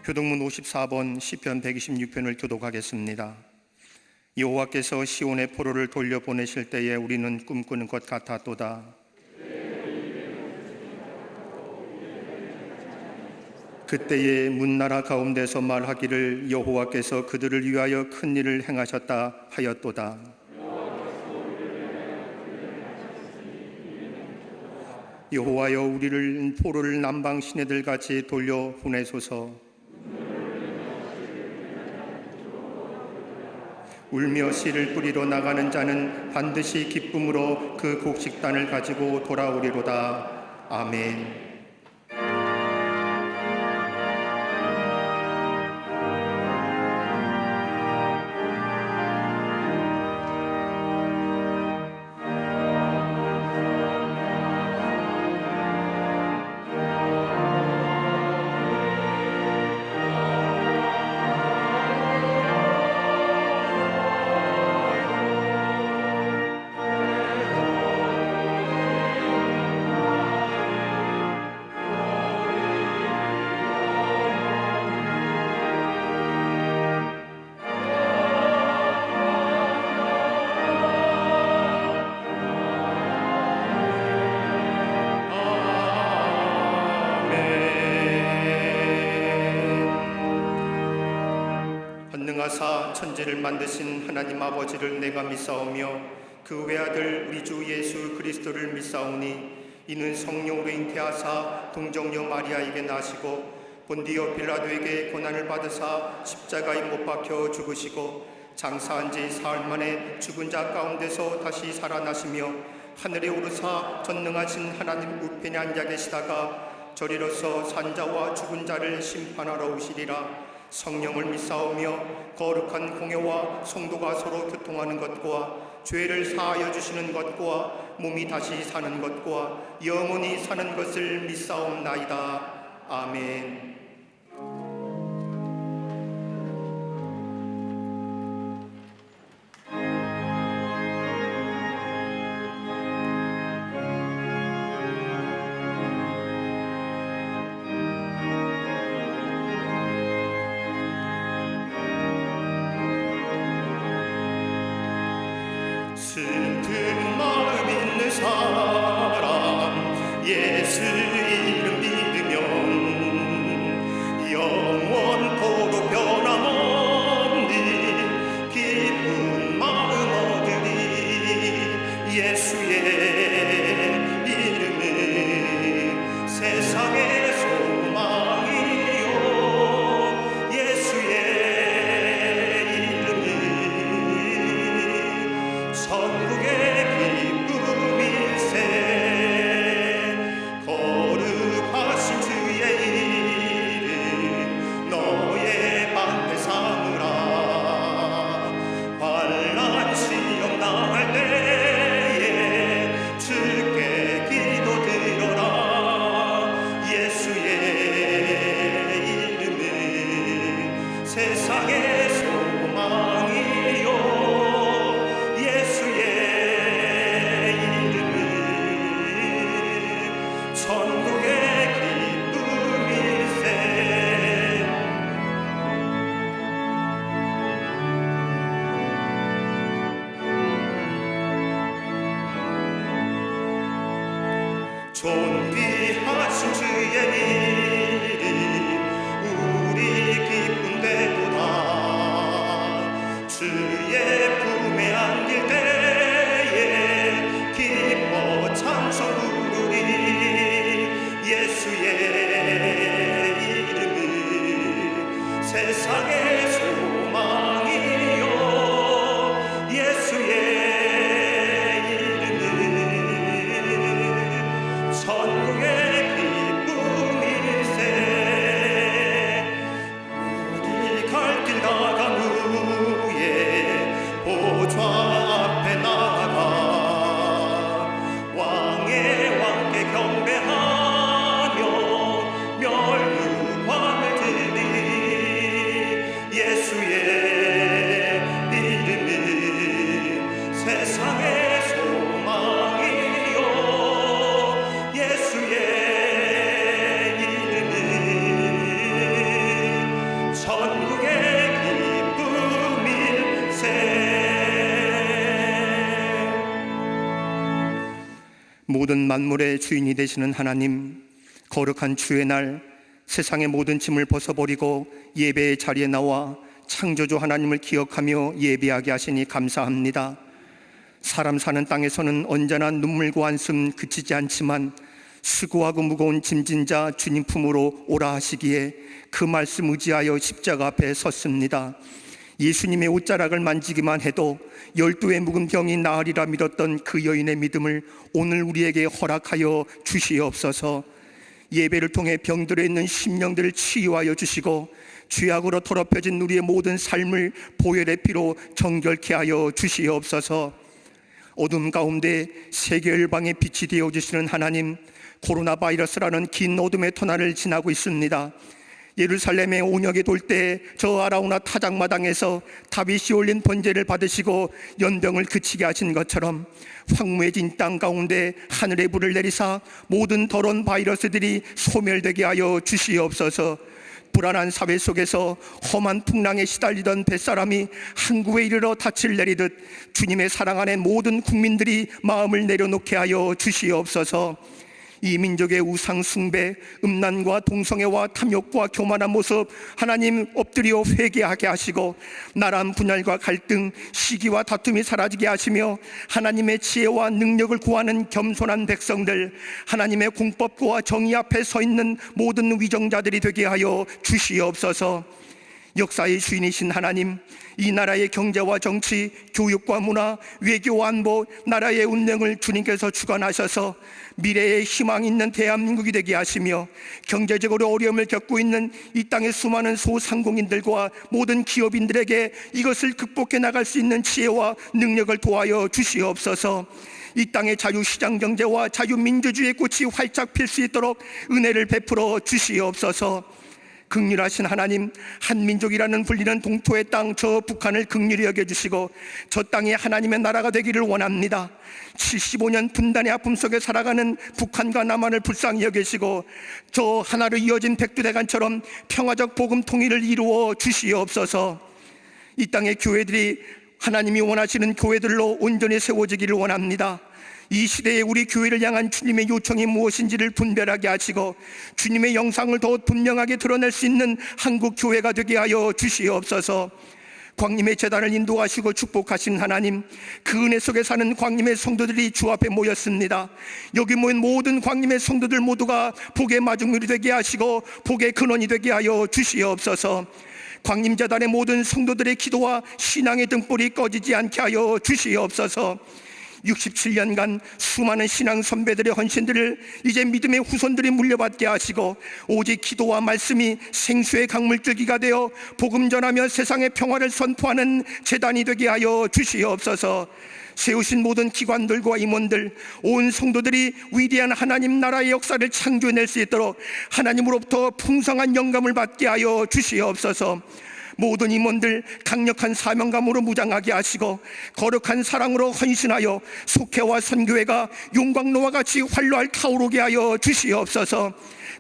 교독문 54번 시편 126편을 교독하겠습니다. 여호와께서 시온의 포로를 돌려보내실 때에 우리는 꿈꾸는 것 같았도다. 그때에 문나라 가운데서 말하기를 여호와께서 그들을 위하여 큰 일을 행하셨다 하였도다. 여호와여, 우리를 포로를 남방 시내들같이 돌려 보내소서. 울며 씨를 뿌리러 나가는 자는 반드시 기쁨으로 그 곡식단을 가지고 돌아오리로다. 아멘. 전능하사 천지를 만드신 하나님 아버지를 내가 믿사오며 그 외아들 우리 주 예수 그리스도를 믿사오니 이는 성령으로 잉태하사 동정녀 마리아에게 나시고 본디오 빌라도에게 고난을 받으사 십자가에 못 박혀 죽으시고 장사한 지 사흘 만에 죽은 자 가운데서 다시 살아나시며 하늘에 오르사 전능하신 하나님 우편에 앉아 계시다가 저리로서 산자와 죽은 자를 심판하러 오시리라. 성령을 믿사오며 거룩한 공회와 성도가 서로 교통하는 것과 죄를 사하여 주시는 것과 몸이 다시 사는 것과 영원히 사는 것을 믿사옵나이다. 아멘. 슬픈 마음 있는 사람 예수 이름 믿으면 영원토록 변함없는 기쁜 마음 얻으리. 예수의 이름은 세상의 소망이요 예수의 천국의 기쁨일세. 거룩하신 주의 이름 너의 방패 삼으라. 환난 시험 당할 때에 주께 기도 드려라. 예수의 이름은 세상의 소망이요 예수의 이름은 천국의 기쁨일세. 존귀하신 주의 이름 우리 기쁜데도다. 주의 품에 안길 때에 기뻐 찬송 부르리. 예수의 이름은 세상의 소망이요 예수의 이름은 천국의 기쁨일세. 모든 만물의 주인이 되시는 하나님, 거룩한 주의 날 세상의 모든 짐을 벗어버리고 예배의 자리에 나와 창조주 하나님을 기억하며 예배하게 하시니 감사합니다. 사람 사는 땅에서는 언제나 눈물과 한숨 그치지 않지만 수고하고 무거운 짐진 자 주님 품으로 오라 하시기에 그 말씀 의지하여 십자가 앞에 섰습니다. 예수님의 옷자락을 만지기만 해도 12의 묵은 병이 나으리라 믿었던 그 여인의 믿음을 오늘 우리에게 허락하여 주시옵소서. 예배를 통해 병들어 있는 심령들을 치유하여 주시고 죄악으로 더럽혀진 우리의 모든 삶을 보혈의 피로 정결케 하여 주시옵소서. 어둠 가운데 세계 열방의 빛이 되어주시는 하나님, 코로나 바이러스라는 긴 어둠의 터널을 지나고 있습니다. 예루살렘의 온역에 돌 때 저 아라우나 타작마당에서 다윗이 올린 번제를 받으시고 연병을 그치게 하신 것처럼 황무해진 땅 가운데 하늘의 불을 내리사 모든 더러운 바이러스들이 소멸되게 하여 주시옵소서. 불안한 사회 속에서 험한 풍랑에 시달리던 뱃사람이 항구에 이르러 닻을 내리듯 주님의 사랑 안에 모든 국민들이 마음을 내려놓게 하여 주시옵소서. 이 민족의 우상 숭배, 음란과 동성애와 탐욕과 교만한 모습 하나님 엎드려 회개하게 하시고 나란 분열과 갈등, 시기와 다툼이 사라지게 하시며 하나님의 지혜와 능력을 구하는 겸손한 백성들, 하나님의 공법과 정의 앞에 서 있는 모든 위정자들이 되게 하여 주시옵소서. 역사의 주인이신 하나님, 이 나라의 경제와 정치, 교육과 문화, 외교와 안보, 나라의 운명을 주님께서 주관하셔서 미래에 희망 있는 대한민국이 되게 하시며 경제적으로 어려움을 겪고 있는 이 땅의 수많은 소상공인들과 모든 기업인들에게 이것을 극복해 나갈 수 있는 지혜와 능력을 도와여 주시옵소서. 이 땅의 자유시장 경제와 자유민주주의의 꽃이 활짝 필 수 있도록 은혜를 베풀어 주시옵소서. 긍휼하신 하나님, 한민족이라는 불리는 동토의 땅 저 북한을 긍휼히 여겨주시고 저 땅이 하나님의 나라가 되기를 원합니다. 75년 분단의 아픔 속에 살아가는 북한과 남한을 불쌍히 여기시고 저 하나로 이어진 백두대간처럼 평화적 복음 통일을 이루어 주시옵소서. 이 땅의 교회들이 하나님이 원하시는 교회들로 온전히 세워지기를 원합니다. 이 시대에 우리 교회를 향한 주님의 요청이 무엇인지를 분별하게 하시고 주님의 영상을 더 분명하게 드러낼 수 있는 한국 교회가 되게 하여 주시옵소서. 광림의 재단을 인도하시고 축복하신 하나님, 그 은혜 속에 사는 광림의 성도들이 주 앞에 모였습니다. 여기 모인 모든 광림의 성도들 모두가 복의 마중물이 되게 하시고 복의 근원이 되게 하여 주시옵소서. 광림재단의 모든 성도들의 기도와 신앙의 등불이 꺼지지 않게 하여 주시옵소서. 67년간 수많은 신앙 선배들의 헌신들을 이제 믿음의 후손들이 물려받게 하시고 오직 기도와 말씀이 생수의 강물줄기가 되어 복음 전하며 세상의 평화를 선포하는 재단이 되게 하여 주시옵소서. 세우신 모든 기관들과 임원들, 온 성도들이 위대한 하나님 나라의 역사를 창조해낼 수 있도록 하나님으로부터 풍성한 영감을 받게 하여 주시옵소서. 모든 임원들 강력한 사명감으로 무장하게 하시고 거룩한 사랑으로 헌신하여 속회와 선교회가 용광로와 같이 활로할 타오르게 하여 주시옵소서.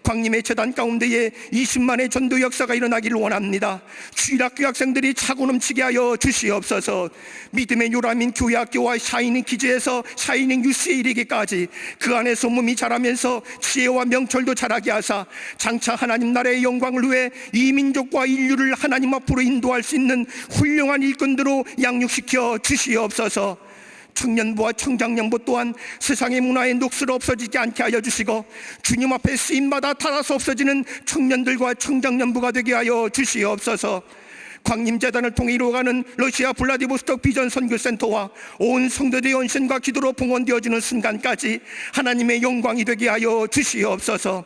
광림의 재단 가운데에 20만의 전도 역사가 일어나기를 원합니다. 주일학교 학생들이 차고 넘치게 하여 주시옵소서. 믿음의 요람인 교회학교와 샤이닝 기지에서 샤이닝 유스에 이르기까지 그 안에서 몸이 자라면서 지혜와 명철도 자라게 하사 장차 하나님 나라의 영광을 위해 이 민족과 인류를 하나님 앞으로 인도할 수 있는 훌륭한 일꾼들로 양육시켜 주시옵소서. 청년부와 청장년부 또한 세상의 문화의 녹슬어 없어지지 않게 하여 주시고 주님 앞에 쓰임받아 닳아서 없어지는 청년들과 청장년부가 되게 하여 주시옵소서. 광림재단을 통해 이루어가는 러시아 블라디보스톡 비전 선교센터와 온 성도들의 헌신과 기도로 봉헌되어지는 순간까지 하나님의 영광이 되게 하여 주시옵소서.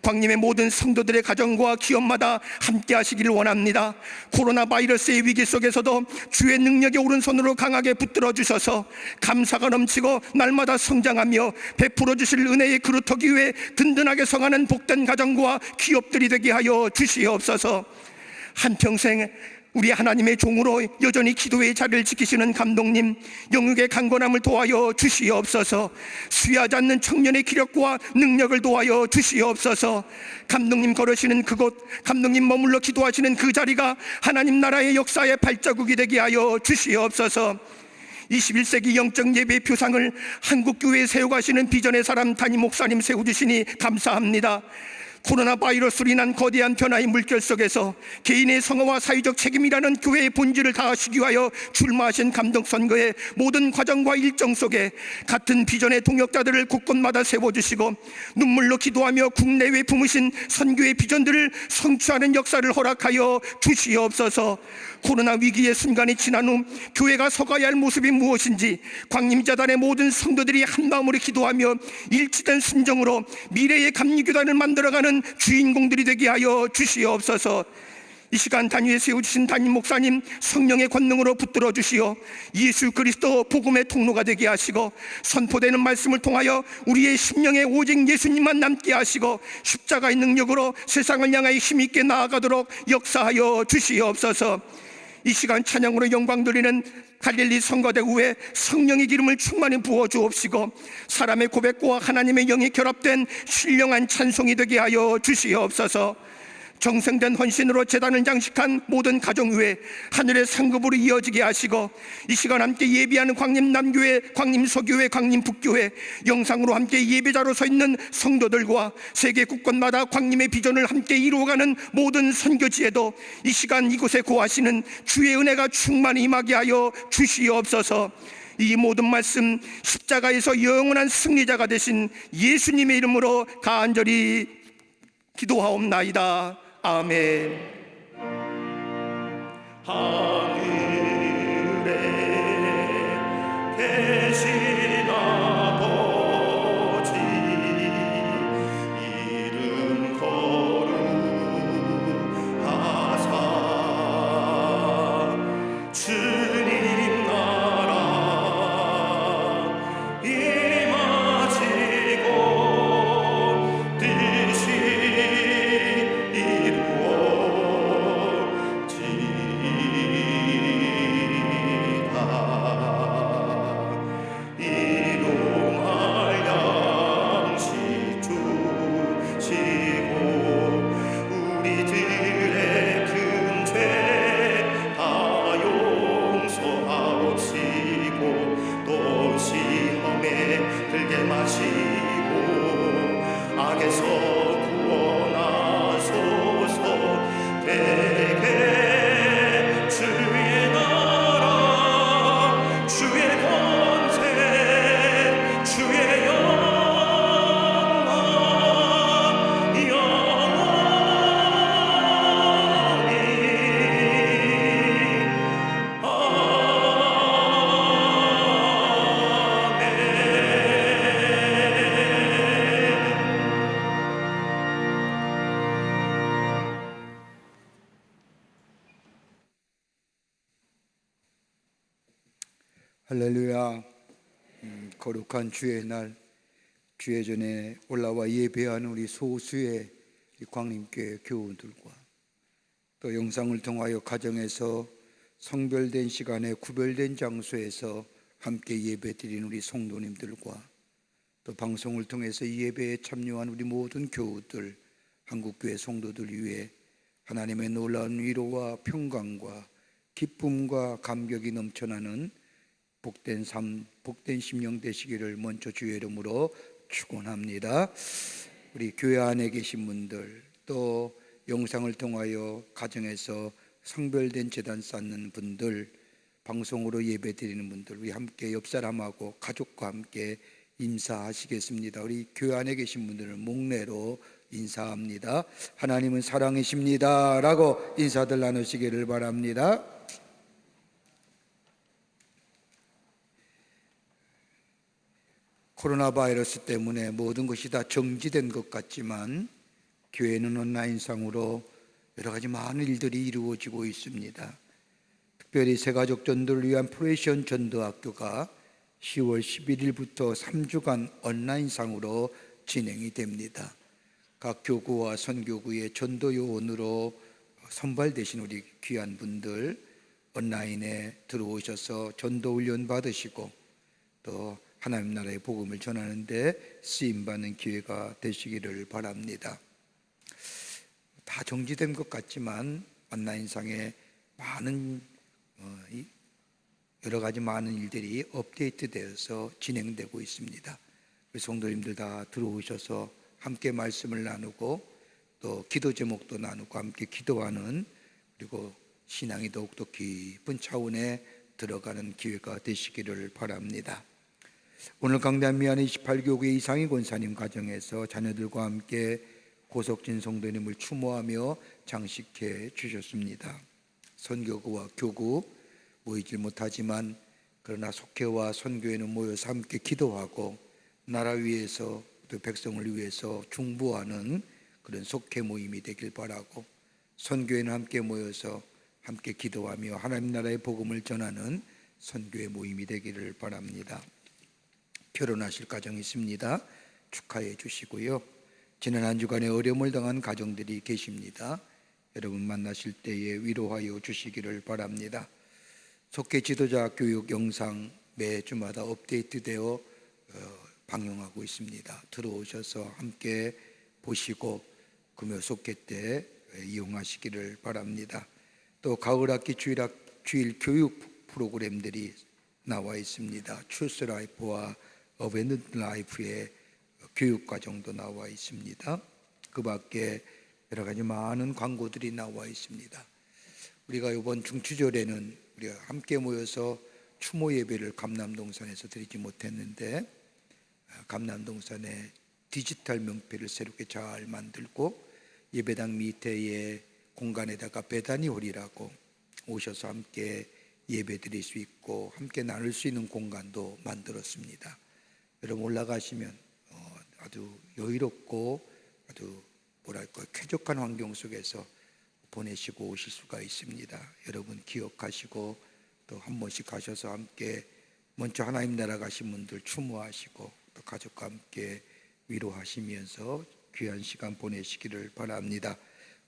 광림의 모든 성도들의 가정과 기업마다 함께 하시기를 원합니다. 코로나 바이러스의 위기 속에서도 주의 능력의 오른손으로 강하게 붙들어 주셔서 감사가 넘치고 날마다 성장하며 베풀어 주실 은혜의 그릇하기 위해 든든하게 성하는 복된 가정과 기업들이 되게 하여 주시옵소서. 한평생 우리 하나님의 종으로 여전히 기도의 자리를 지키시는 감독님, 영육의 강건함을 도하여 주시옵소서. 수여하지 않는 청년의 기력과 능력을 도하여 주시옵소서. 감독님 걸으시는 그곳, 감독님 머물러 기도하시는 그 자리가 하나님 나라의 역사의 발자국이 되게 하여 주시옵소서. 21세기 영적 예배 표상을 한국교회에 세워가시는 비전의 사람 담임 목사님 세워주시니 감사합니다. 코로나 바이러스로 인한 거대한 변화의 물결 속에서 개인의 성화와 사회적 책임이라는 교회의 본질을 다하시기 위하여 출마하신 감독선거의 모든 과정과 일정 속에 같은 비전의 동역자들을 곳곳마다 세워주시고 눈물로 기도하며 국내외 품으신 선교의 비전들을 성취하는 역사를 허락하여 주시옵소서. 코로나 위기의 순간이 지난 후 교회가 서가야 할 모습이 무엇인지 광림자단의 모든 성도들이 한마음으로 기도하며 일치된 순정으로 미래의 감리교단을 만들어가는 주인공들이 되게 하여 주시옵소서. 이 시간 단위에 세워주신 담임 목사님 성령의 권능으로 붙들어 주시어 예수 그리스도 복음의 통로가 되게 하시고 선포되는 말씀을 통하여 우리의 심령에 오직 예수님만 남게 하시고 십자가의 능력으로 세상을 향하여 힘있게 나아가도록 역사하여 주시옵소서. 이 시간 찬양으로 영광 돌리는 갈릴리 성가대 후에 성령의 기름을 충만히 부어 주옵시고 사람의 고백과 하나님의 영이 결합된 신령한 찬송이 되게 하여 주시옵소서. 정성된 헌신으로 제단을 장식한 모든 가정 위에 하늘의 상급으로 이어지게 하시고 이 시간 함께 예배하는 광림남교회, 광림서교회, 광림북교회 영상으로 함께 예배자로 서 있는 성도들과 세계 국권마다 광림의 비전을 함께 이루어가는 모든 선교지에도 이 시간 이곳에 고하시는 주의 은혜가 충만히 임하게 하여 주시옵소서. 이 모든 말씀 십자가에서 영원한 승리자가 되신 예수님의 이름으로 간절히 기도하옵나이다. 아멘. 하늘에 계신 아버지 이름 거룩하사 주님 나라 임하시고 뜻이 악에서 구원하소서. 되게 주의 나라 주의 권세 주의 영광 영원히 할렐루야. 거룩한 주의 날 주의 전에 올라와 예배하는 우리 소수의 광림교회 교우들과 또 영상을 통하여 가정에서 성별된 시간에 구별된 장소에서 함께 예배드리는 우리 성도님들과 또 방송을 통해서 이 예배에 참여한 우리 모든 교우들, 한국교회 성도들 위해 하나님의 놀라운 위로와 평강과 기쁨과 감격이 넘쳐나는 복된 삶, 복된 심령 되시기를 먼저 주의 이름으로 축원합니다. 우리 교회 안에 계신 분들, 또 영상을 통하여 가정에서 성별된 제단 쌓는 분들, 방송으로 예배 드리는 분들, 우리 함께 옆 사람하고 가족과 함께 인사하시겠습니다. 우리 교회 안에 계신 분들은 목례로 인사합니다. 하나님은 사랑이십니다 라고 인사들 나누시기를 바랍니다. 코로나 바이러스 때문에 모든 것이 다 정지된 것 같지만 교회는 온라인상으로 여러 가지 많은 일들이 이루어지고 있습니다. 특별히 새가족 전도를 위한 프레션 전도학교가 10월 11일부터 3주간 온라인상으로 진행이 됩니다. 각 교구와 선교구의 전도 요원으로 선발되신 우리 귀한 분들 온라인에 들어오셔서 전도 훈련 받으시고 또 하나님 나라의 복음을 전하는데 쓰임받는 기회가 되시기를 바랍니다. 다 정지된 것 같지만 온라인상에 많은 여러 가지 많은 일들이 업데이트되어서 진행되고 있습니다. 우리 성도님들 다 들어오셔서 함께 말씀을 나누고 또 기도 제목도 나누고 함께 기도하는, 그리고 신앙이 더욱더 깊은 차원에 들어가는 기회가 되시기를 바랍니다. 오늘 강단 미안의 28교구의 이상희 권사님 가정에서 자녀들과 함께 고석진 성도님을 추모하며 장식해 주셨습니다. 선교구와 교구 모이질 못하지만 그러나 속회와 선교회는 모여서 함께 기도하고 나라 위해서 또 백성을 위해서 중보하는 그런 속회 모임이 되길 바라고, 선교회는 함께 모여서 함께 기도하며 하나님 나라의 복음을 전하는 선교회 모임이 되기를 바랍니다. 결혼하실 가정이 있습니다. 축하해 주시고요. 지난 한 주간에 어려움을 당한 가정들이 계십니다. 여러분 만나실 때에 위로하여 주시기를 바랍니다. 속회 지도자 교육 영상 매주마다 업데이트되어 방영하고 있습니다. 들어오셔서 함께 보시고 금요 속회 때 이용하시기를 바랍니다. 또 가을학기 주일 교육 프로그램들이 나와 있습니다. 추스 라이프와 어벤던트 라이프의 교육 과정도 나와 있습니다. 그 밖에 여러 가지 많은 광고들이 나와 있습니다. 우리가 이번 중추절에는 우리가 함께 모여서 추모 예배를 감남동산에서 드리지 못했는데, 감남동산에 디지털 명패를 새롭게 잘 만들고 예배당 밑에의 공간에다가 베다니 홀이라고 오셔서 함께 예배 드릴 수 있고 함께 나눌 수 있는 공간도 만들었습니다. 여러분 올라가시면 아주 여유롭고 아주 쾌적한 환경 속에서 보내시고 오실 수가 있습니다. 여러분 기억하시고 또 한 번씩 가셔서 함께 먼저 하나님 나라 가신 분들 추모하시고 또 가족과 함께 위로하시면서 귀한 시간 보내시기를 바랍니다.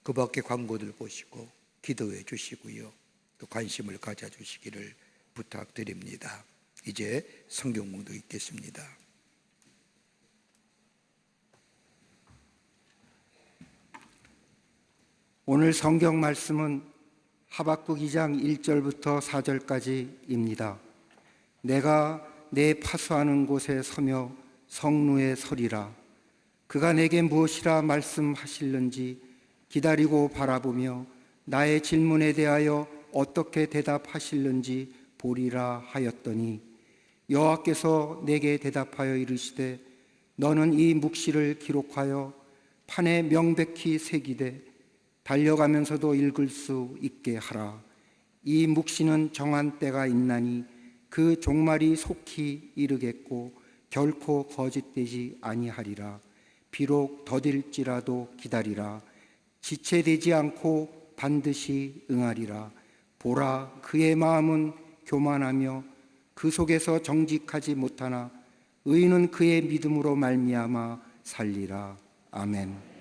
그 밖에 광고들 보시고 기도해 주시고요. 또 관심을 가져주시기를 부탁드립니다. 이제 성경공도 있겠습니다. 오늘 성경 말씀은 하박국 2장 1절부터 4절까지입니다. 내가 내 파수하는 곳에 서며 성루에 서리라. 그가 내게 무엇이라 말씀하실는지 기다리고 바라보며 나의 질문에 대하여 어떻게 대답하실는지 보리라 하였더니, 여호와께서 내게 대답하여 이르시되 너는 이 묵시를 기록하여 판에 명백히 새기되 달려가면서도 읽을 수 있게 하라. 이 묵시는 정한 때가 있나니 그 종말이 속히 이르겠고 결코 거짓되지 아니하리라. 비록 더딜지라도 기다리라. 지체되지 않고 반드시 응하리라. 보라, 그의 마음은 교만하며 그 속에서 정직하지 못하나 의인은 그의 믿음으로 말미암아 살리라. 아멘.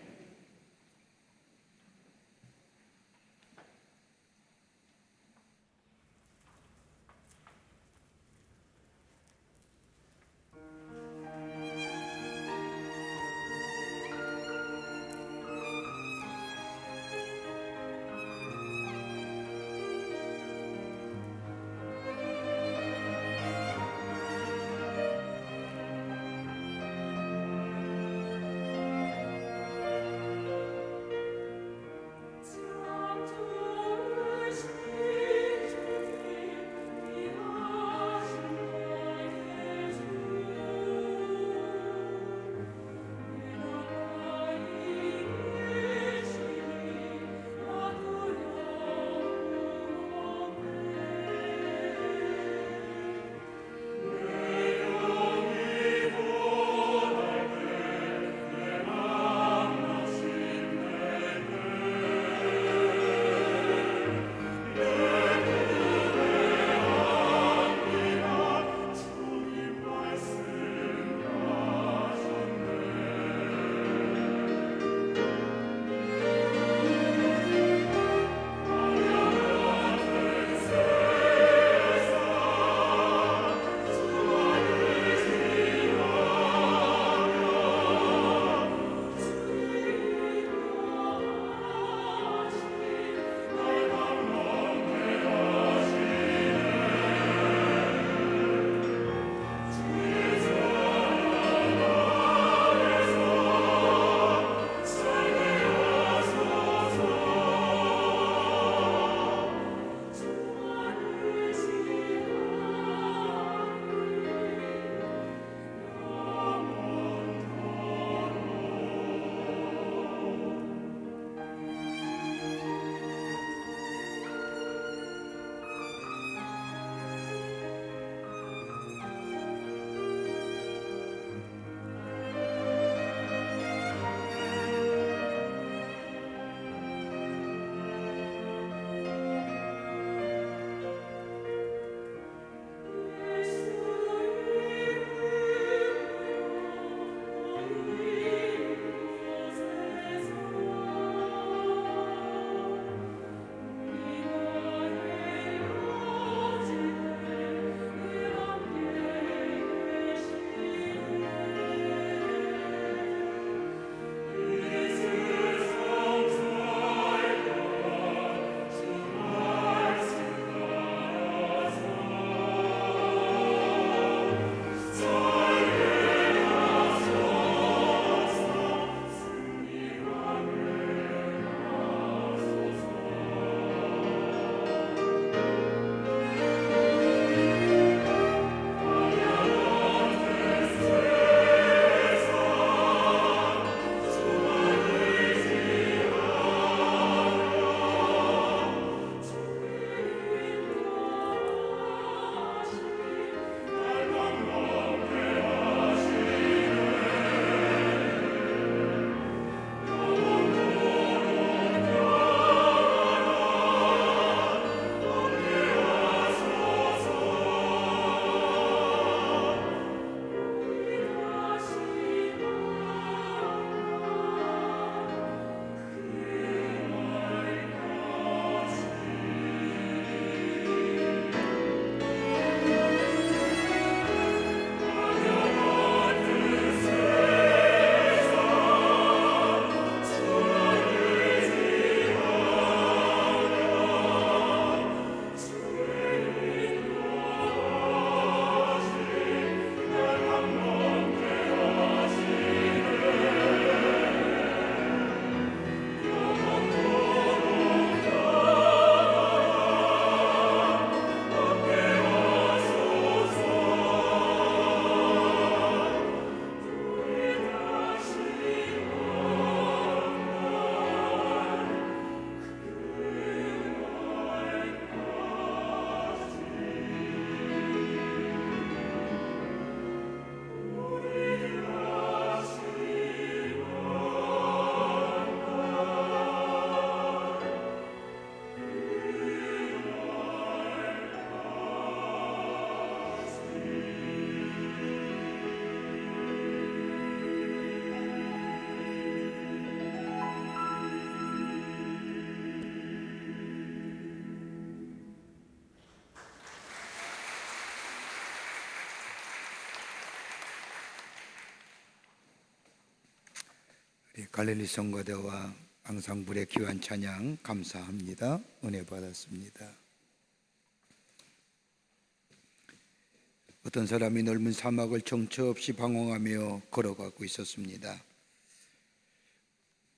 갈릴리 성가대와 앙상블의 귀한 찬양 감사합니다. 은혜 받았습니다. 어떤 사람이 넓은 사막을 정처 없이 방황하며 걸어가고 있었습니다.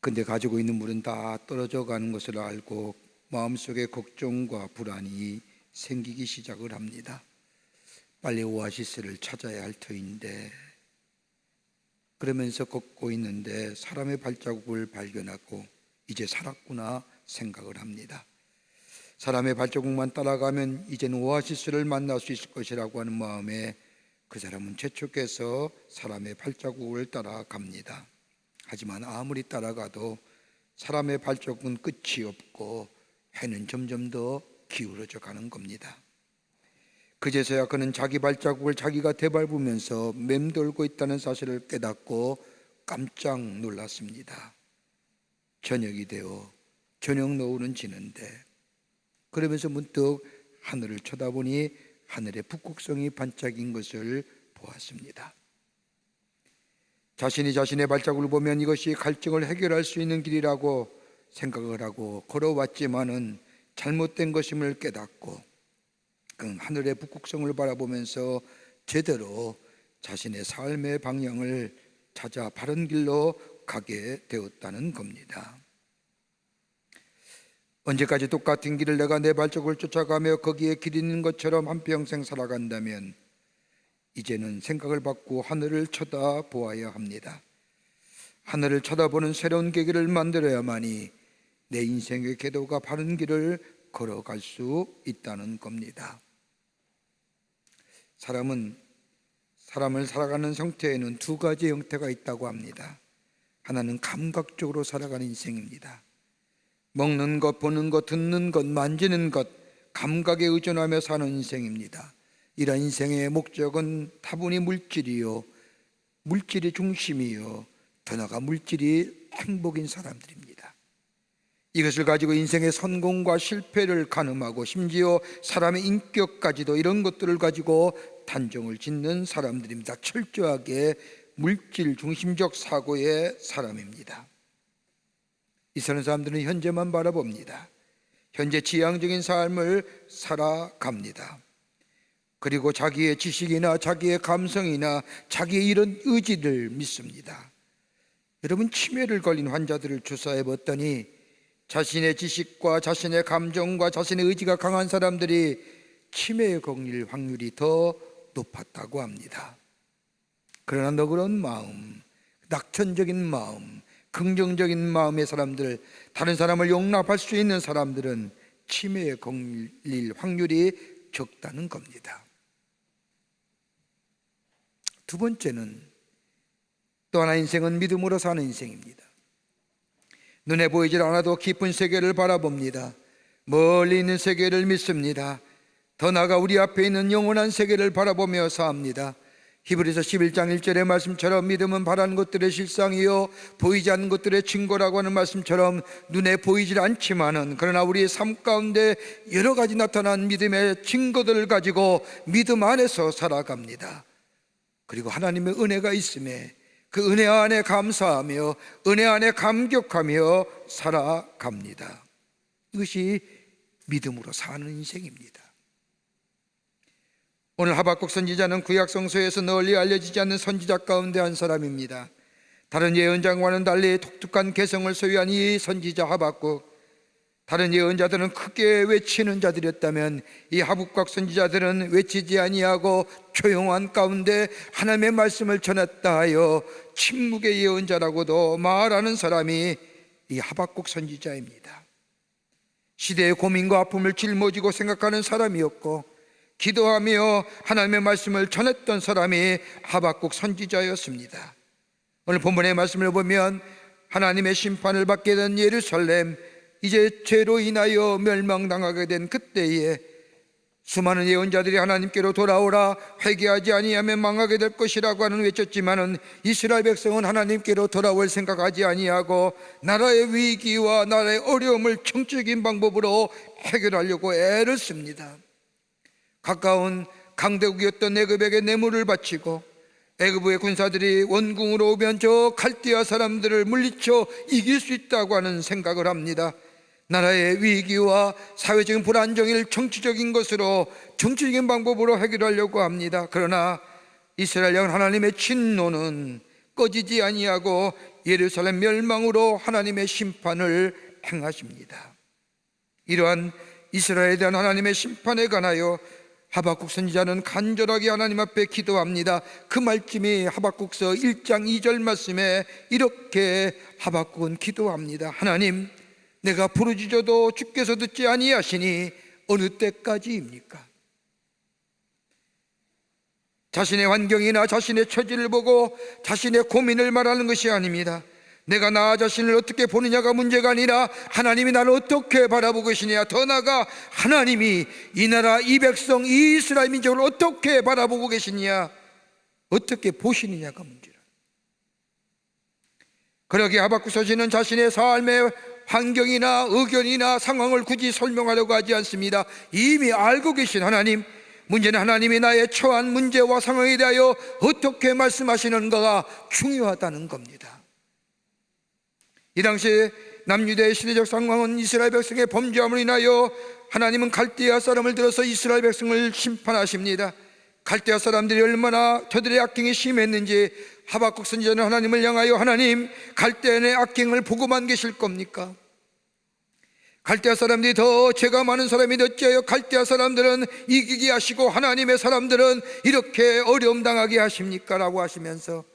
근데 가지고 있는 물은 다 떨어져 가는 것을 알고 마음속에 걱정과 불안이 생기기 시작을 합니다. 빨리 오아시스를 찾아야 할 터인데, 그러면서 걷고 있는데 사람의 발자국을 발견하고 이제 살았구나 생각을 합니다. 사람의 발자국만 따라가면 이제는 오아시스를 만날 수 있을 것이라고 하는 마음에 그 사람은 재촉해서 사람의 발자국을 따라갑니다. 하지만 아무리 따라가도 사람의 발자국은 끝이 없고 해는 점점 더 기울어져 가는 겁니다. 그제서야 그는 자기 발자국을 자기가 되밟으면서 맴돌고 있다는 사실을 깨닫고 깜짝 놀랐습니다. 저녁이 되어 저녁 노을은 지는데, 그러면서 문득 하늘을 쳐다보니 하늘의 북극성이 반짝인 것을 보았습니다. 자신이 자신의 발자국을 보면 이것이 갈증을 해결할 수 있는 길이라고 생각을 하고 걸어왔지만은 잘못된 것임을 깨닫고 그 하늘의 북극성을 바라보면서 제대로 자신의 삶의 방향을 찾아 바른 길로 가게 되었다는 겁니다. 언제까지 똑같은 길을 내가 내 발자국을 쫓아가며 거기에 길 있는 것처럼 한평생 살아간다면 이제는 생각을 바꾸고 하늘을 쳐다보아야 합니다. 하늘을 쳐다보는 새로운 계기를 만들어야만이 내 인생의 궤도가 바른 길을 걸어갈 수 있다는 겁니다. 사람을 살아가는 형태에는 두 가지 형태가 있다고 합니다. 하나는 감각적으로 살아가는 인생입니다. 먹는 것, 보는 것, 듣는 것, 만지는 것, 감각에 의존하며 사는 인생입니다. 이런 인생의 목적은 다분히 물질이 중심이요, 더 나아가 물질이 행복인 사람들입니다. 이것을 가지고 인생의 성공과 실패를 가늠하고 심지어 사람의 인격까지도 이런 것들을 가지고 단정을 짓는 사람들입니다. 철저하게 물질 중심적 사고의 사람입니다. 이런 사람들은 현재만 바라봅니다. 현재 지향적인 삶을 살아갑니다. 그리고 자기의 지식이나 자기의 감성이나 자기의 이런 의지를 믿습니다. 여러분, 치매를 걸린 환자들을 조사해 봤더니 자신의 지식과 자신의 감정과 자신의 의지가 강한 사람들이 치매에 걸릴 확률이 더 높았다고 합니다. 그러나 너그러운 마음, 낙천적인 마음, 긍정적인 마음의 사람들, 다른 사람을 용납할 수 있는 사람들은 치매에 걸릴 확률이 적다는 겁니다. 두 번째는 또 하나, 인생은 믿음으로 사는 인생입니다. 눈에 보이질 않아도 깊은 세계를 바라봅니다. 멀리 있는 세계를 믿습니다. 더 나아가 우리 앞에 있는 영원한 세계를 바라보며 삽니다. 히브리서 11장 1절의 말씀처럼 믿음은 바라는 것들의 실상이요 보이지 않는 것들의 증거라고 하는 말씀처럼 눈에 보이질 않지만은 그러나 우리의 삶 가운데 여러 가지 나타난 믿음의 증거들을 가지고 믿음 안에서 살아갑니다. 그리고 하나님의 은혜가 있음에 그 은혜 안에 감사하며 은혜 안에 감격하며 살아갑니다. 이것이 믿음으로 사는 인생입니다. 오늘 하박국 선지자는 구약 성서에서 널리 알려지지 않는 선지자 가운데 한 사람입니다. 다른 예언자와는 달리 독특한 개성을 소유한 이 선지자 하박국, 다른 예언자들은 크게 외치는 자들이었다면 이 하박국 선지자들은 외치지 아니하고 조용한 가운데 하나님의 말씀을 전했다 하여 침묵의 예언자라고도 말하는 사람이 이 하박국 선지자입니다. 시대의 고민과 아픔을 짊어지고 생각하는 사람이었고 기도하며 하나님의 말씀을 전했던 사람이 하박국 선지자였습니다. 오늘 본문의 말씀을 보면 하나님의 심판을 받게 된 예루살렘, 이제 죄로 인하여 멸망당하게 된 그때에 수많은 예언자들이 하나님께로 돌아오라, 회개하지 아니하면 망하게 될 것이라고 하는 외쳤지만은 이스라엘 백성은 하나님께로 돌아올 생각하지 아니하고 나라의 위기와 나라의 어려움을 정치적인 방법으로 해결하려고 애를 씁니다. 가까운 강대국이었던 애굽에게 뇌물을 바치고 애굽의 군사들이 원궁으로 오면 저 갈대아 사람들을 물리쳐 이길 수 있다고 하는 생각을 합니다. 나라의 위기와 사회적인 불안정을 정치적인 것으로, 정치적인 방법으로 해결하려고 합니다. 그러나 이스라엘 하나님의 진노는 꺼지지 아니하고 예루살렘 멸망으로 하나님의 심판을 행하십니다. 이러한 이스라엘에 대한 하나님의 심판에 관하여 하박국 선지자는 간절하게 하나님 앞에 기도합니다. 그 말씀이 하박국서 1장 2절 말씀에 이렇게 하박국은 기도합니다. 하나님, 내가 부르짖어도 주께서 듣지 아니하시니 어느 때까지입니까? 자신의 환경이나 자신의 처지를 보고 자신의 고민을 말하는 것이 아닙니다. 내가 나 자신을 어떻게 보느냐가 문제가 아니라 하나님이 나를 어떻게 바라보고 계시냐, 더 나아가 하나님이 이 나라, 이 백성, 이 이스라엘 민족을 어떻게 바라보고 계시냐, 어떻게 보시느냐가 문제라. 그러기에 하박국 서신은 자신의 삶의 환경이나 의견이나 상황을 굳이 설명하려고 하지 않습니다. 이미 알고 계신 하나님, 문제는 하나님이 나의 처한 문제와 상황에 대하여 어떻게 말씀하시는가가 중요하다는 겁니다. 이 당시에 남유다의 시대적 상황은 이스라엘 백성의 범죄함으로 인하여 하나님은 갈대아 사람을 들어서 이스라엘 백성을 심판하십니다. 갈대아 사람들이 얼마나 저들의 악행이 심했는지 하박국 선지자는 하나님을 향하여, 하나님, 갈대아의 악행을 보고만 계실 겁니까? 갈대아 사람들이 더 죄가 많은 사람이 어찌하여 갈대아 사람들은 이기게 하시고 하나님의 사람들은 이렇게 어려움 당하게 하십니까? 라고 하시면서,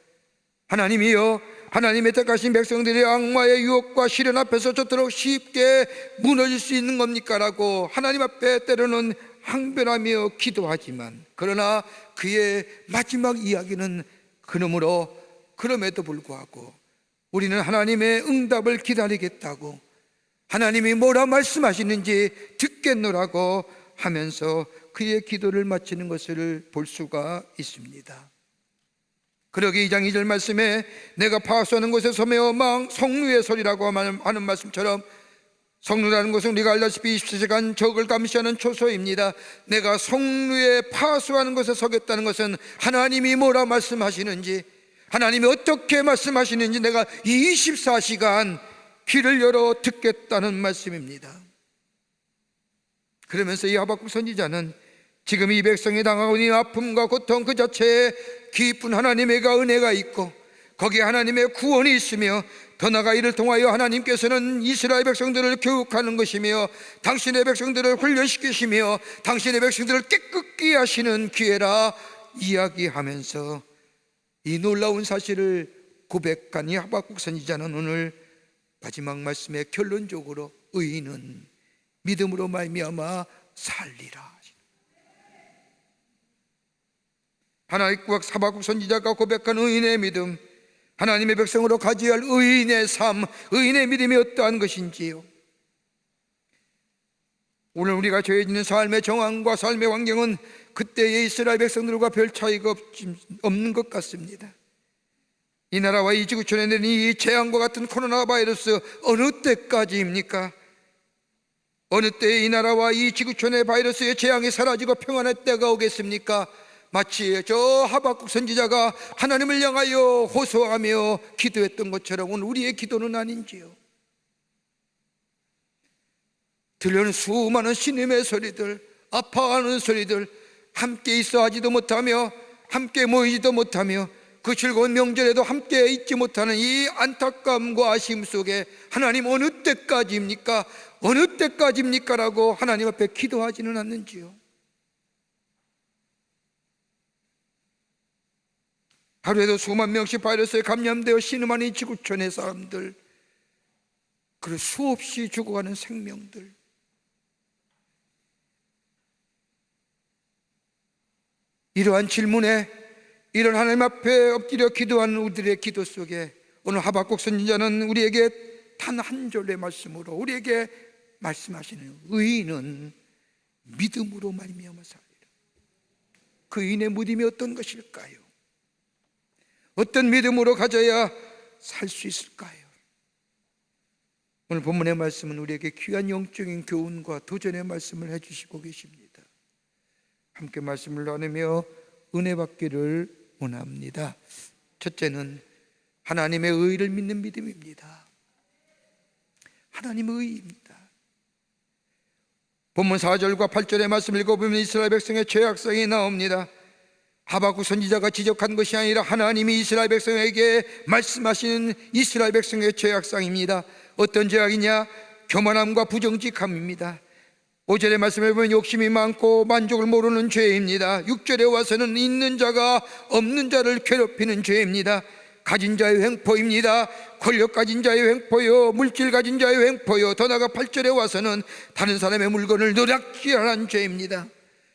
하나님이여, 하나님의 택하신 백성들이 악마의 유혹과 시련 앞에서 저토록 쉽게 무너질 수 있는 겁니까? 라고 하나님 앞에 때로는 항변하며 기도하지만, 그러나 그의 마지막 이야기는 그럼에도 불구하고 우리는 하나님의 응답을 기다리겠다고, 하나님이 뭐라 말씀하시는지 듣겠노라고 하면서 그의 기도를 마치는 것을 볼 수가 있습니다. 그러기 2장 2절 말씀에 내가 파수하는 곳에 서며 성루의 소리라고 하는 말씀처럼, 성루라는 것은 우리가 알다시피 24시간 적을 감시하는 초소입니다. 내가 성루에 파수하는 곳에 서겠다는 것은 하나님이 뭐라 말씀하시는지, 하나님이 어떻게 말씀하시는지 내가 24시간 귀를 열어 듣겠다는 말씀입니다. 그러면서 이 하박국 선지자는 지금 이 백성이 당하고 있는 아픔과 고통 그 자체에 깊은 하나님의 은혜가 있고 거기에 하나님의 구원이 있으며, 더 나아가 이를 통하여 하나님께서는 이스라엘 백성들을 교육하는 것이며 당신의 백성들을 훈련시키시며 당신의 백성들을 깨끗게 하시는 기회라 이야기하면서 이 놀라운 사실을 고백한 이 하박국 선지자는 오늘 마지막 말씀에 결론적으로 의인은 믿음으로 말미암아 살리라. 하박국 선지자가 고백한 의인의 믿음, 하나님의 백성으로 가져야 할 의인의 삶, 의인의 믿음이 어떠한 것인지요. 오늘 우리가 처해 있는 삶의 정황과 삶의 환경은 그때의 이스라엘 백성들과 별 차이가 없는 것 같습니다. 이 나라와 이 지구촌에 내린 이 재앙과 같은 코로나 바이러스 어느 때까지입니까? 어느 때에 이 나라와 이 지구촌의 바이러스의 재앙이 사라지고 평안의 때가 오겠습니까? 마치 저 하박국 선지자가 하나님을 향하여 호소하며 기도했던 것처럼 오늘 우리의 기도는 아닌지요? 들려오는 수많은 신음의 소리들, 아파하는 소리들, 함께 있어 하지도 못하며 함께 모이지도 못하며 그 즐거운 명절에도 함께 있지 못하는 이 안타까움과 아쉬움 속에 하나님 어느 때까지입니까? 어느 때까지입니까? 라고 하나님 앞에 기도하지는 않는지요? 하루에도 수만 명씩 바이러스에 감염되어 신음하는 이 지구촌의 사람들, 그리고 수없이 죽어가는 생명들, 이러한 질문에 이런 하나님 앞에 엎드려 기도하는 우리들의 기도 속에 오늘 하박국 선지자는 우리에게 단 한 절의 말씀으로 우리에게 말씀하시는 의인은 믿음으로 말미암아 살리라. 그 의인의 믿음이 어떤 것일까요? 어떤 믿음으로 가져야 살 수 있을까요? 오늘 본문의 말씀은 우리에게 귀한 영적인 교훈과 도전의 말씀을 해주시고 계십니다. 함께 말씀을 나누며 은혜 받기를 원합니다. 첫째는 하나님의 의를 믿는 믿음입니다. 하나님의 의입니다. 본문 4절과 8절의 말씀을 읽어보면 이스라엘 백성의 죄악성이 나옵니다. 하박국 선지자가 지적한 것이 아니라 하나님이 이스라엘 백성에게 말씀하시는 이스라엘 백성의 죄악상입니다. 어떤 죄악이냐? 교만함과 부정직함입니다. 5절의 말씀을 보면 욕심이 많고 만족을 모르는 죄입니다. 6절에 와서는 있는 자가 없는 자를 괴롭히는 죄입니다. 가진 자의 횡포입니다. 권력 가진 자의 횡포요, 물질 가진 자의 횡포요, 더 나아가 8절에 와서는 다른 사람의 물건을 노략질하는 죄입니다.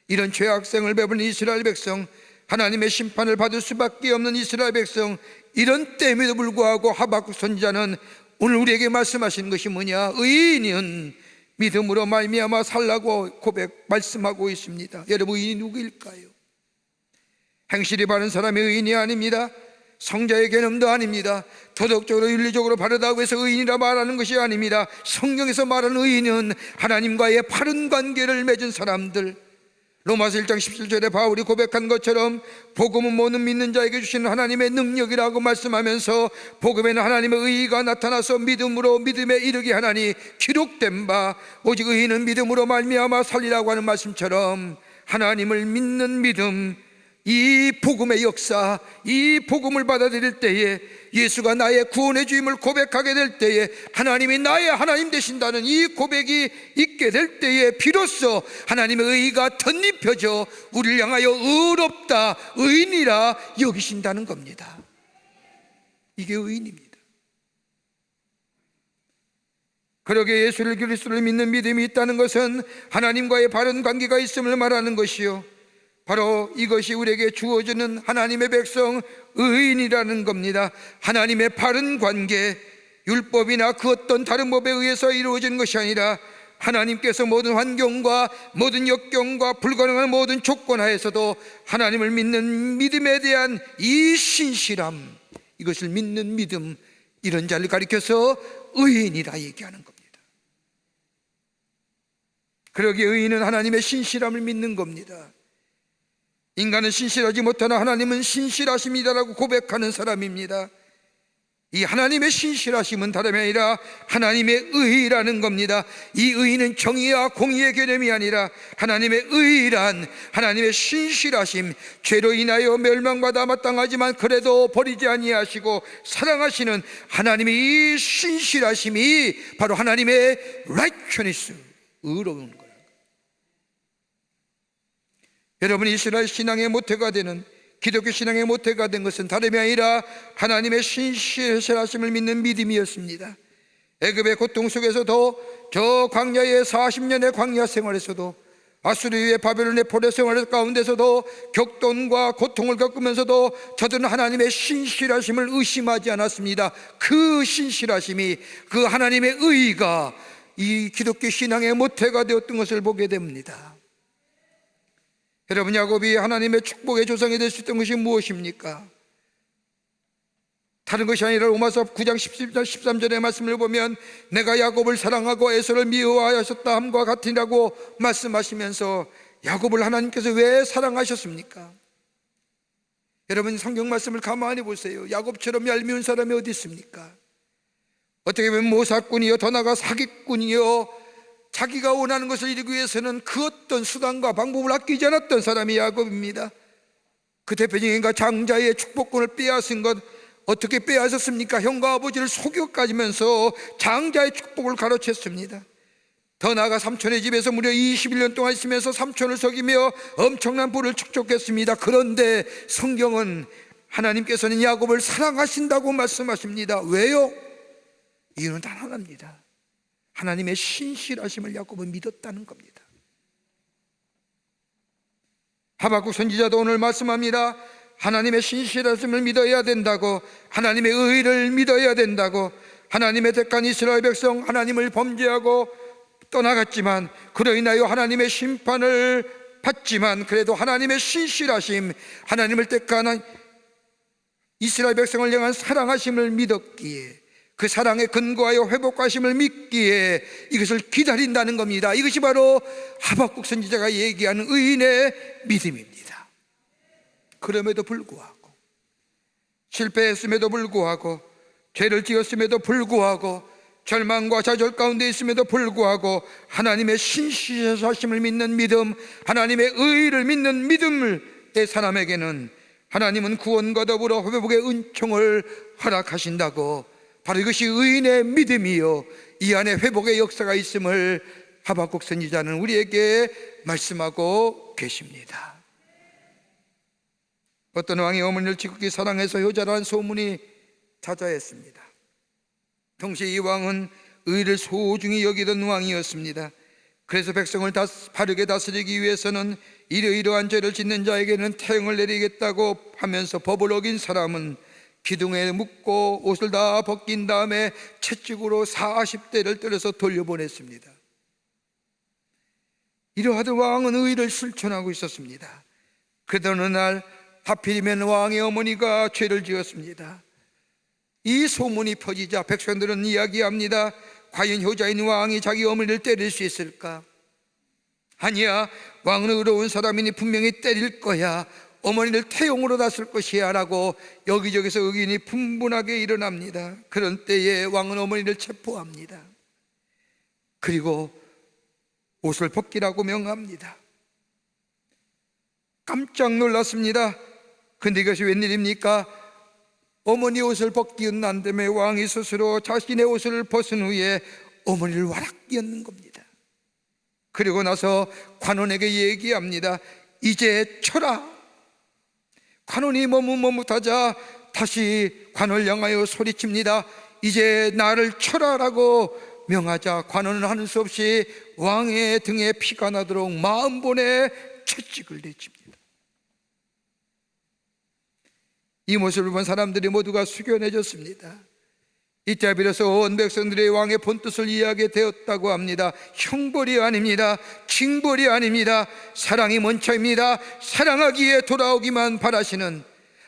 이런 죄악성을 배부른 이스라엘 백성, 하나님의 심판을 받을 수밖에 없는 이스라엘 백성, 이런 때임에도 불구하고 하박국 선지자는 오늘 우리에게 말씀하시는 것이 뭐냐? 의인은 믿음으로 말미암아 살라고 말씀하고 있습니다. 여러분, 의인이 누구일까요? 행실이 바른 사람의 의인이 아닙니다. 성자의 개념도 아닙니다. 도덕적으로 윤리적으로 바르다고 해서 의인이라 말하는 것이 아닙니다. 성경에서 말하는 의인은 하나님과의 바른 관계를 맺은 사람들, 로마서 1장 17절에 바울이 고백한 것처럼 복음은 모든 믿는 자에게 주시는 하나님의 능력이라고 말씀하면서 복음에는 하나님의 의의가 나타나서 믿음으로 믿음에 이르게 하나니 기록된 바 오직 의인은 믿음으로 말미암아 살리라고 하는 말씀처럼 하나님을 믿는 믿음, 이 복음의 역사, 이 복음을 받아들일 때에 예수가 나의 구원의 주임을 고백하게 될 때에 하나님이 나의 하나님 되신다는 이 고백이 있게 될 때에 비로소 하나님의 의의가 덧입혀져 우리를 향하여 의롭다, 의인이라 여기신다는 겁니다. 이게 의인입니다. 그러게 예수를 그리스도를 믿는 믿음이 있다는 것은 하나님과의 바른 관계가 있음을 말하는 것이요, 바로 이것이 우리에게 주어지는 하나님의 백성 의인이라는 겁니다. 하나님의 바른 관계, 율법이나 그 어떤 다른 법에 의해서 이루어지는 것이 아니라 하나님께서 모든 환경과 모든 역경과 불가능한 모든 조건 하에서도 하나님을 믿는 믿음에 대한 이 신실함, 이것을 믿는 믿음, 이런 자를 가리켜서 의인이라 얘기하는 겁니다. 그러기에 의인은 하나님의 신실함을 믿는 겁니다. 인간은 신실하지 못하나 하나님은 신실하십니다라고 고백하는 사람입니다. 이 하나님의 신실하심은 다름이 아니라 하나님의 의의라는 겁니다. 이 의의는 정의와 공의의 개념이 아니라 하나님의 의의란 하나님의 신실하심, 죄로 인하여 멸망받아 마땅하지만 그래도 버리지 아니하시고 사랑하시는 하나님의 이 신실하심이 바로 하나님의 righteousness, 의로운 거예요. 여러분, 이스라엘 신앙의 모태가 되는, 기독교 신앙의 모태가 된 것은 다름이 아니라 하나님의 신실하심을 믿는 믿음이었습니다. 애굽의 고통 속에서도, 저 광야의 40년의 광야 생활에서도, 아수르의 바벨론의 포로 생활 가운데서도 격동과 고통을 겪으면서도 저들은 하나님의 신실하심을 의심하지 않았습니다. 그 신실하심이, 그 하나님의 의의가 이 기독교 신앙의 모태가 되었던 것을 보게 됩니다. 여러분, 야곱이 하나님의 축복의 조상이 될 수 있던 것이 무엇입니까? 다른 것이 아니라 로마서 9장 13절의 말씀을 보면 내가 야곱을 사랑하고 에서를 미워하셨다 함과 같으라고 말씀하시면서 야곱을 하나님께서 왜 사랑하셨습니까? 여러분, 성경 말씀을 가만히 보세요. 야곱처럼 얄미운 사람이 어디 있습니까? 어떻게 보면 모사꾼이요, 더 나아가 사기꾼이요, 자기가 원하는 것을 이루기 위해서는 그 어떤 수단과 방법을 아끼지 않았던 사람이 야곱입니다. 그 대표적인 장자의 축복권을 빼앗은 것, 어떻게 빼앗았습니까? 형과 아버지를 속여가지면서 장자의 축복을 가로챘습니다. 더 나아가 삼촌의 집에서 무려 21년 동안 있으면서 삼촌을 속이며 엄청난 부를 축적했습니다. 그런데 성경은 하나님께서는 야곱을 사랑하신다고 말씀하십니다. 왜요? 이유는 단 하나입니다. 하나님의 신실하심을 야곱은 믿었다는 겁니다. 하박국 선지자도 오늘 말씀합니다. 하나님의 신실하심을 믿어야 된다고, 하나님의 의를 믿어야 된다고. 하나님의 택한 이스라엘 백성, 하나님을 범죄하고 떠나갔지만 그로 인하여 하나님의 심판을 받지만 그래도 하나님의 신실하심, 하나님을 택한 이스라엘 백성을 향한 사랑하심을 믿었기에, 그 사랑에 근거하여 회복하심을 믿기에 이것을 기다린다는 겁니다. 이것이 바로 하박국 선지자가 얘기하는 의인의 믿음입니다. 그럼에도 불구하고 실패했음에도 불구하고, 죄를 지었음에도 불구하고, 절망과 좌절 가운데 있음에도 불구하고 하나님의 신실하심을 믿는 믿음, 하나님의 의를 믿는 믿음의 사람에게는 하나님은 구원과 더불어 회복의 은총을 허락하신다고, 바로 이것이 의인의 믿음이요 이 안에 회복의 역사가 있음을 하박국 선지자는 우리에게 말씀하고 계십니다. 어떤 왕이 어머니를 지극히 사랑해서 효자라는 소문이 자자했습니다. 동시에 이 왕은 의를 소중히 여기던 왕이었습니다. 그래서 백성을 바르게 다스리기 위해서는 이러이러한 죄를 짓는 자에게는 태형을 내리겠다고 하면서 법을 어긴 사람은 기둥에 묶고 옷을 다 벗긴 다음에 채찍으로 40대를 때려서 돌려보냈습니다. 이러하던 왕은 의를 실천하고 있었습니다. 그러던 어느 날 하필이면 왕의 어머니가 죄를 지었습니다. 이 소문이 퍼지자 백성들은 이야기합니다. 과연 효자인 왕이 자기 어머니를 때릴 수 있을까? 아니야, 왕은 의로운 사람이니 분명히 때릴 거야. 어머니를 태용으로 다쓸 것이야 라고 여기저기서 의견이 분분하게 일어납니다. 그런 때에 왕은 어머니를 체포합니다. 그리고 옷을 벗기라고 명합니다. 깜짝 놀랐습니다. 근데 이것이 웬일입니까? 어머니 옷을 벗기는 난다음에 왕이 스스로 자신의 옷을 벗은 후에 어머니를 와락 끼얹는 겁니다. 그리고 나서 관원에게 얘기합니다. 이제 쳐라. 관원이 머뭇머뭇하자 다시 관원을 향하여 소리칩니다. 이제 나를 쳐라라고 명하자 관원은 하는 수 없이 왕의 등에 피가 나도록 40번의 채찍을 내칩니다. 이 모습을 본 사람들이 모두가 숙연해졌습니다. 이때 비로소 온 백성들의 왕의 본뜻을 이해하게 되었다고 합니다. 형벌이 아닙니다. 징벌이 아닙니다. 사랑이 먼저입니다. 사랑하기에 돌아오기만 바라시는,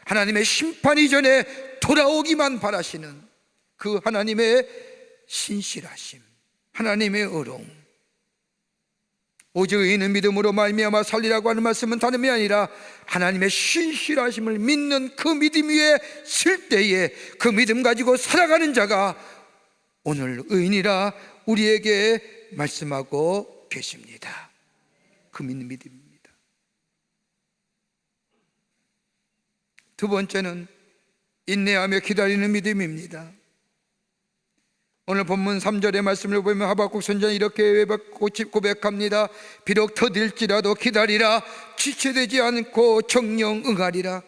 하나님의 심판 이전에 돌아오기만 바라시는 그 하나님의 신실하심, 하나님의 의로움. 오직 의인은 믿음으로 말미암아 살리라고 하는 말씀은 다름이 아니라 하나님의 신실하심을 믿는 그 믿음 위에 설 때에 그 믿음 가지고 살아가는 자가 오늘 의인이라 우리에게 말씀하고 계십니다. 그 믿는 믿음입니다. 두 번째는 인내하며 기다리는 믿음입니다. 오늘 본문 3절의 말씀을 보면 하박국 선지자는 이렇게 고백합니다. 비록 더딜지라도 기다리라. 지체되지 않고 정령 응하리라.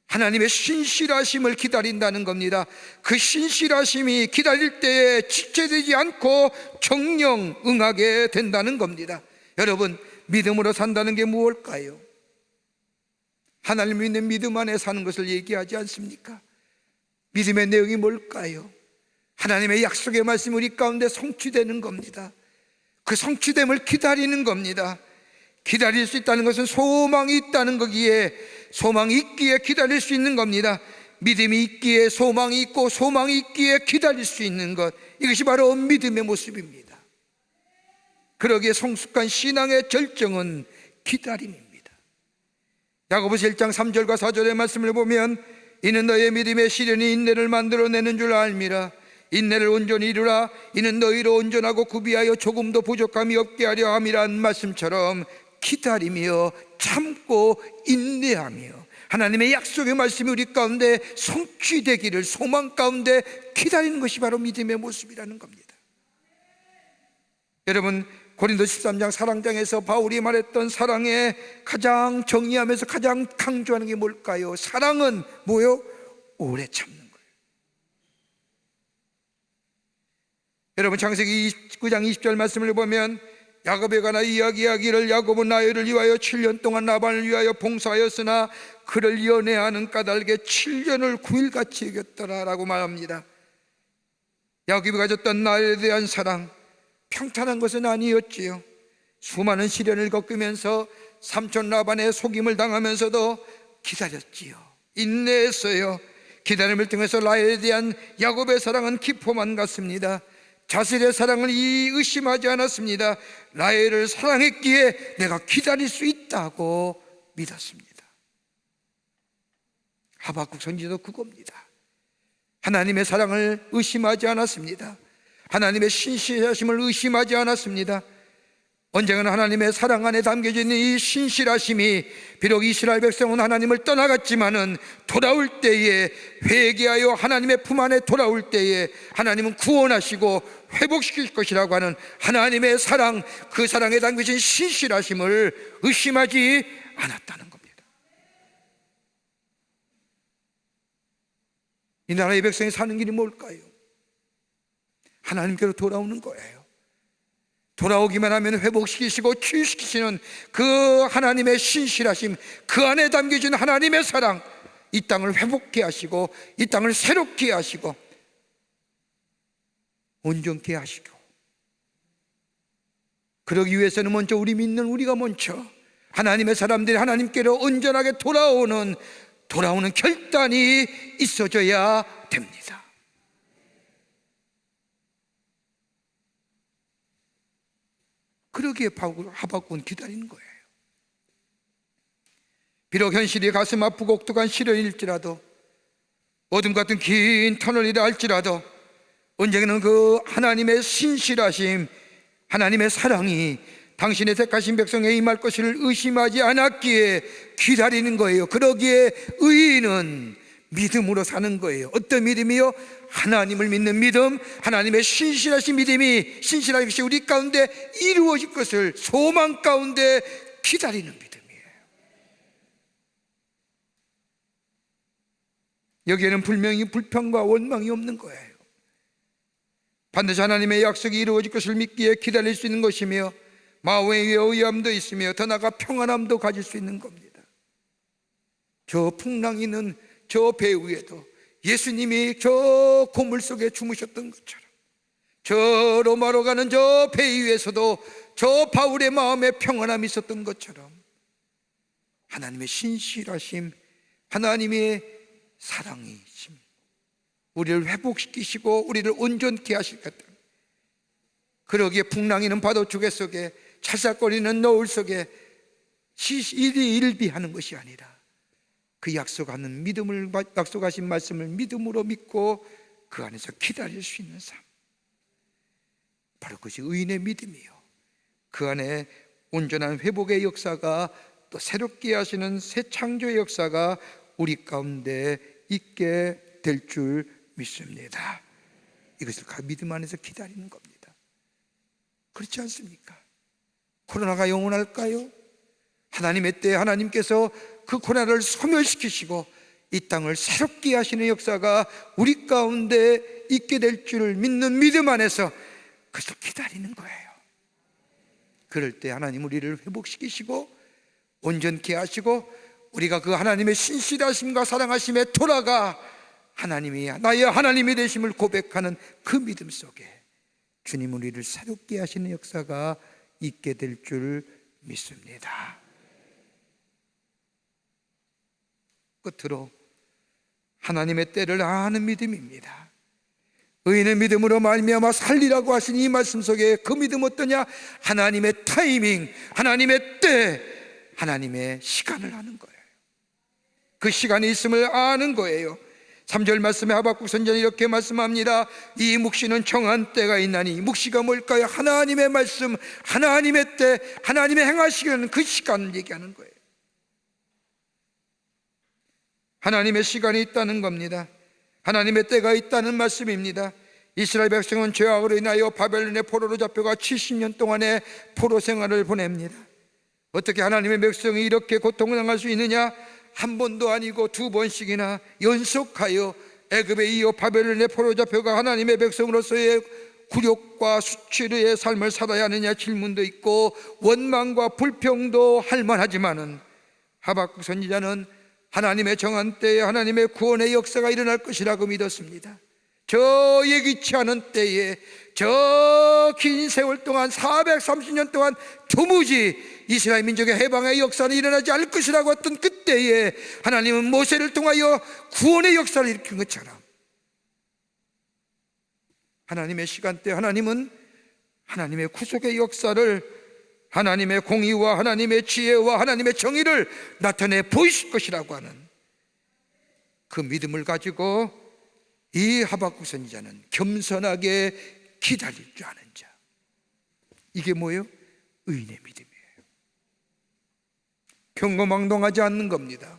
하나님의 신실하심을 기다린다는 겁니다. 그 신실하심이 기다릴 때에 지체되지 않고 정령 응하게 된다는 겁니다. 여러분, 믿음으로 산다는 게 무엇일까요? 하나님 믿는 믿음 안에 사는 것을 얘기하지 않습니까? 믿음의 내용이 뭘까요? 하나님의 약속의 말씀이 우리 가운데 성취되는 겁니다. 그 성취됨을 기다리는 겁니다. 기다릴 수 있다는 것은 소망이 있다는 거기에, 소망이 있기에 기다릴 수 있는 겁니다. 믿음이 있기에 소망이 있고, 소망이 있기에 기다릴 수 있는 것, 이것이 바로 믿음의 모습입니다. 그러기에 성숙한 신앙의 절정은 기다림입니다. 야고보서 1장 3절과 4절의 말씀을 보면 이는 너의 믿음의 시련이 인내를 만들어내는 줄 알미라. 인내를 온전히 이루라. 이는 너희로 온전하고 구비하여 조금도 부족함이 없게 하려 함이란 말씀처럼 기다리며 참고 인내하며 하나님의 약속의 말씀이 우리 가운데 성취되기를 소망 가운데 기다리는 것이 바로 믿음의 모습이라는 겁니다. 여러분, 고린도 13장 사랑장에서 바울이 말했던 사랑에 가장 정의하면서 가장 강조하는 게 뭘까요? 사랑은 뭐요? 오래 참는 거예요. 여러분, 창세기 29장 20절 말씀을 보면 야곱에 관하 이야기하기를 야곱은 라헬을 위하여 7년 동안 라반을 위하여 봉사하였으나 그를 연애하는 까닭에 7년을 9일같이 여겼더라 라고 말합니다. 야곱이 가졌던 라헬에 대한 사랑, 평탄한 것은 아니었지요. 수많은 시련을 겪으면서 삼촌 라반의 속임을 당하면서도 기다렸지요. 인내했어요. 기다림을 통해서 라헬에 대한 야곱의 사랑은 기포만 같습니다. 자신의 사랑을 의심하지 않았습니다. 라헬을 사랑했기에 내가 기다릴 수 있다고 믿었습니다. 하박국 선지자도 그겁니다. 하나님의 사랑을 의심하지 않았습니다. 하나님의 신실하심을 의심하지 않았습니다. 언젠가는 하나님의 사랑 안에 담겨져 있는 이 신실하심이 비록 이스라엘 백성은 하나님을 떠나갔지만은 돌아올 때에, 회개하여 하나님의 품 안에 돌아올 때에 하나님은 구원하시고 회복시킬 것이라고 하는 하나님의 사랑, 그 사랑에 담겨진 신실하심을 의심하지 않았다는 겁니다. 이 나라의 백성이 사는 길이 뭘까요? 하나님께로 돌아오는 거예요. 돌아오기만 하면 회복시키시고 치유시키시는 그 하나님의 신실하심, 그 안에 담겨진 하나님의 사랑, 이 땅을 회복케 하시고 이 땅을 새롭게 하시고 온전케 하시고, 그러기 위해서는 먼저 우리 믿는 우리가 먼저 하나님의 사람들이 하나님께로 온전하게 돌아오는 결단이 있어져야 됩니다. 그러기에 하박국은 기다리는 거예요. 비록 현실이 가슴 아프고 혹독한 시련일지라도, 어둠 같은 긴 터널이라 할지라도 언젠가는 그 하나님의 신실하심, 하나님의 사랑이 당신의 택하신 백성에 임할 것을 의심하지 않았기에 기다리는 거예요. 그러기에 의인은 믿음으로 사는 거예요. 어떤 믿음이요? 하나님을 믿는 믿음, 하나님의 신실하신 믿음이, 신실한 것이 우리 가운데 이루어질 것을 소망 가운데 기다리는 믿음이에요. 여기에는 분명히 불평과 원망이 없는 거예요. 반드시 하나님의 약속이 이루어질 것을 믿기에 기다릴 수 있는 것이며, 마음의 의함도 있으며 더 나아가 평안함도 가질 수 있는 겁니다. 저 풍랑이는 저 배 위에도 예수님이 저 고물 속에 주무셨던 것처럼, 저 로마로 가는 저 배 위에서도 저 바울의 마음에 평안함이 있었던 것처럼, 하나님의 신실하심, 하나님의 사랑이심, 우리를 회복시키시고 우리를 온전케 하실 것 같다. 그러기에 풍랑이는 파도 주개 속에, 찰싹거리는 노을 속에 일희일비하는 것이 아니라 그 약속하는 믿음을, 약속하신 말씀을 믿음으로 믿고 그 안에서 기다릴 수 있는 삶, 바로 그것이 의인의 믿음이요, 그 안에 온전한 회복의 역사가, 또 새롭게 하시는 새 창조의 역사가 우리 가운데 있게 될 줄 믿습니다. 이것을 믿음 안에서 기다리는 겁니다. 그렇지 않습니까? 코로나가 영원할까요? 하나님의 때에 하나님께서 그 고난을 소멸시키시고 이 땅을 새롭게 하시는 역사가 우리 가운데 있게 될 줄을 믿는 믿음 안에서 그것을 기다리는 거예요. 그럴 때 하나님 우리를 회복시키시고 온전케 하시고, 우리가 그 하나님의 신실하심과 사랑하심에 돌아가 하나님이 나의 하나님이 되심을 고백하는 그 믿음 속에 주님 우리를 새롭게 하시는 역사가 있게 될 줄 믿습니다. 끝으로 하나님의 때를 아는 믿음입니다. 의인의 믿음으로 말미암아 살리라고 하신 이 말씀 속에 그 믿음 어떠냐? 하나님의 타이밍, 하나님의 때, 하나님의 시간을 아는 거예요. 그 시간이 있음을 아는 거예요. 3절 말씀에 하박국 선지자는 이렇게 말씀합니다. 이 묵시는 정한 때가 있나니, 묵시가 뭘까요? 하나님의 말씀, 하나님의 때, 하나님의 행하시는 그 시간을 얘기하는 거예요. 하나님의 시간이 있다는 겁니다. 하나님의 때가 있다는 말씀입니다. 이스라엘 백성은 죄악으로 인하여 바벨론의 포로로 잡혀가 70년 동안의 포로 생활을 보냅니다. 어떻게 하나님의 백성이 이렇게 고통을 당할 수 있느냐? 한 번도 아니고 두 번씩이나 연속하여 애굽에 이어 바벨론의 포로 잡혀가 하나님의 백성으로서의 굴욕과 수치의 삶을 살아야 하느냐 질문도 있고 원망과 불평도 할 만하지만은, 하박국 선지자는 하나님의 정한 때에 하나님의 구원의 역사가 일어날 것이라고 믿었습니다. 저 예기치 않은 때에, 저 긴 세월 동안 430년 동안 도무지 이스라엘 민족의 해방의 역사는 일어나지 않을 것이라고 했던 그때에 하나님은 모세를 통하여 구원의 역사를 일으킨 것처럼, 하나님의 시간대 하나님은 하나님의 구속의 역사를, 하나님의 공의와 하나님의 지혜와 하나님의 정의를 나타내 보이실 것이라고 하는 그 믿음을 가지고 이 하박국 선지자는 겸손하게 기다릴 줄 아는 자. 이게 뭐예요? 의인의 믿음이에요. 경거망동하지 않는 겁니다.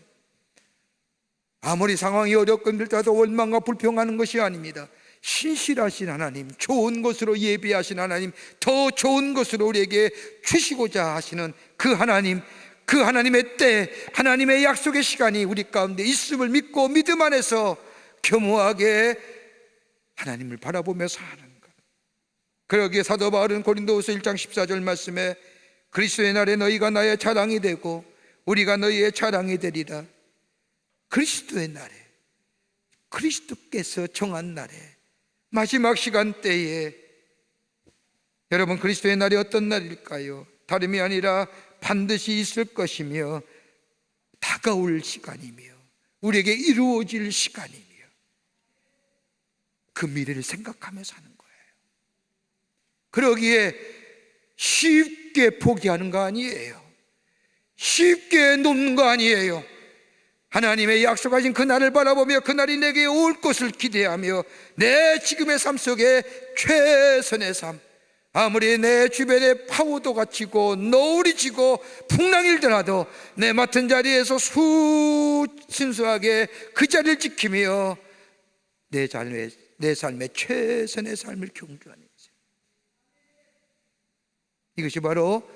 아무리 상황이 어렵고 힘들다도 원망과 불평하는 것이 아닙니다. 신실하신 하나님, 좋은 것으로 예비하신 하나님, 더 좋은 것으로 우리에게 주시고자 하시는 그 하나님, 그 하나님의 때, 하나님의 약속의 시간이 우리 가운데 있음을 믿고 믿음 안에서 겸허하게 하나님을 바라보며 사는 것. 그러기에 사도 바울은 고린도후서 1장 14절 말씀에 그리스도의 날에 너희가 나의 자랑이 되고 우리가 너희의 자랑이 되리라. 그리스도의 날에, 그리스도께서 정한 날에, 마지막 시간대에, 여러분 그리스도의 날이 어떤 날일까요? 다름이 아니라 반드시 있을 것이며 다가올 시간이며 우리에게 이루어질 시간이며 그 미래를 생각하며 사는 거예요. 그러기에 쉽게 포기하는 거 아니에요. 쉽게 놓는 거 아니에요. 하나님의 약속하신 그날을 바라보며 그날이 내게 올 것을 기대하며 내 지금의 삶 속에 최선의 삶, 아무리 내 주변에 파도가 치고 노을이 지고 풍랑이 일더라도 내 맡은 자리에서 순수하게 그 자리를 지키며 내 삶의 최선의 삶을 경주하는 인생. 이것이 바로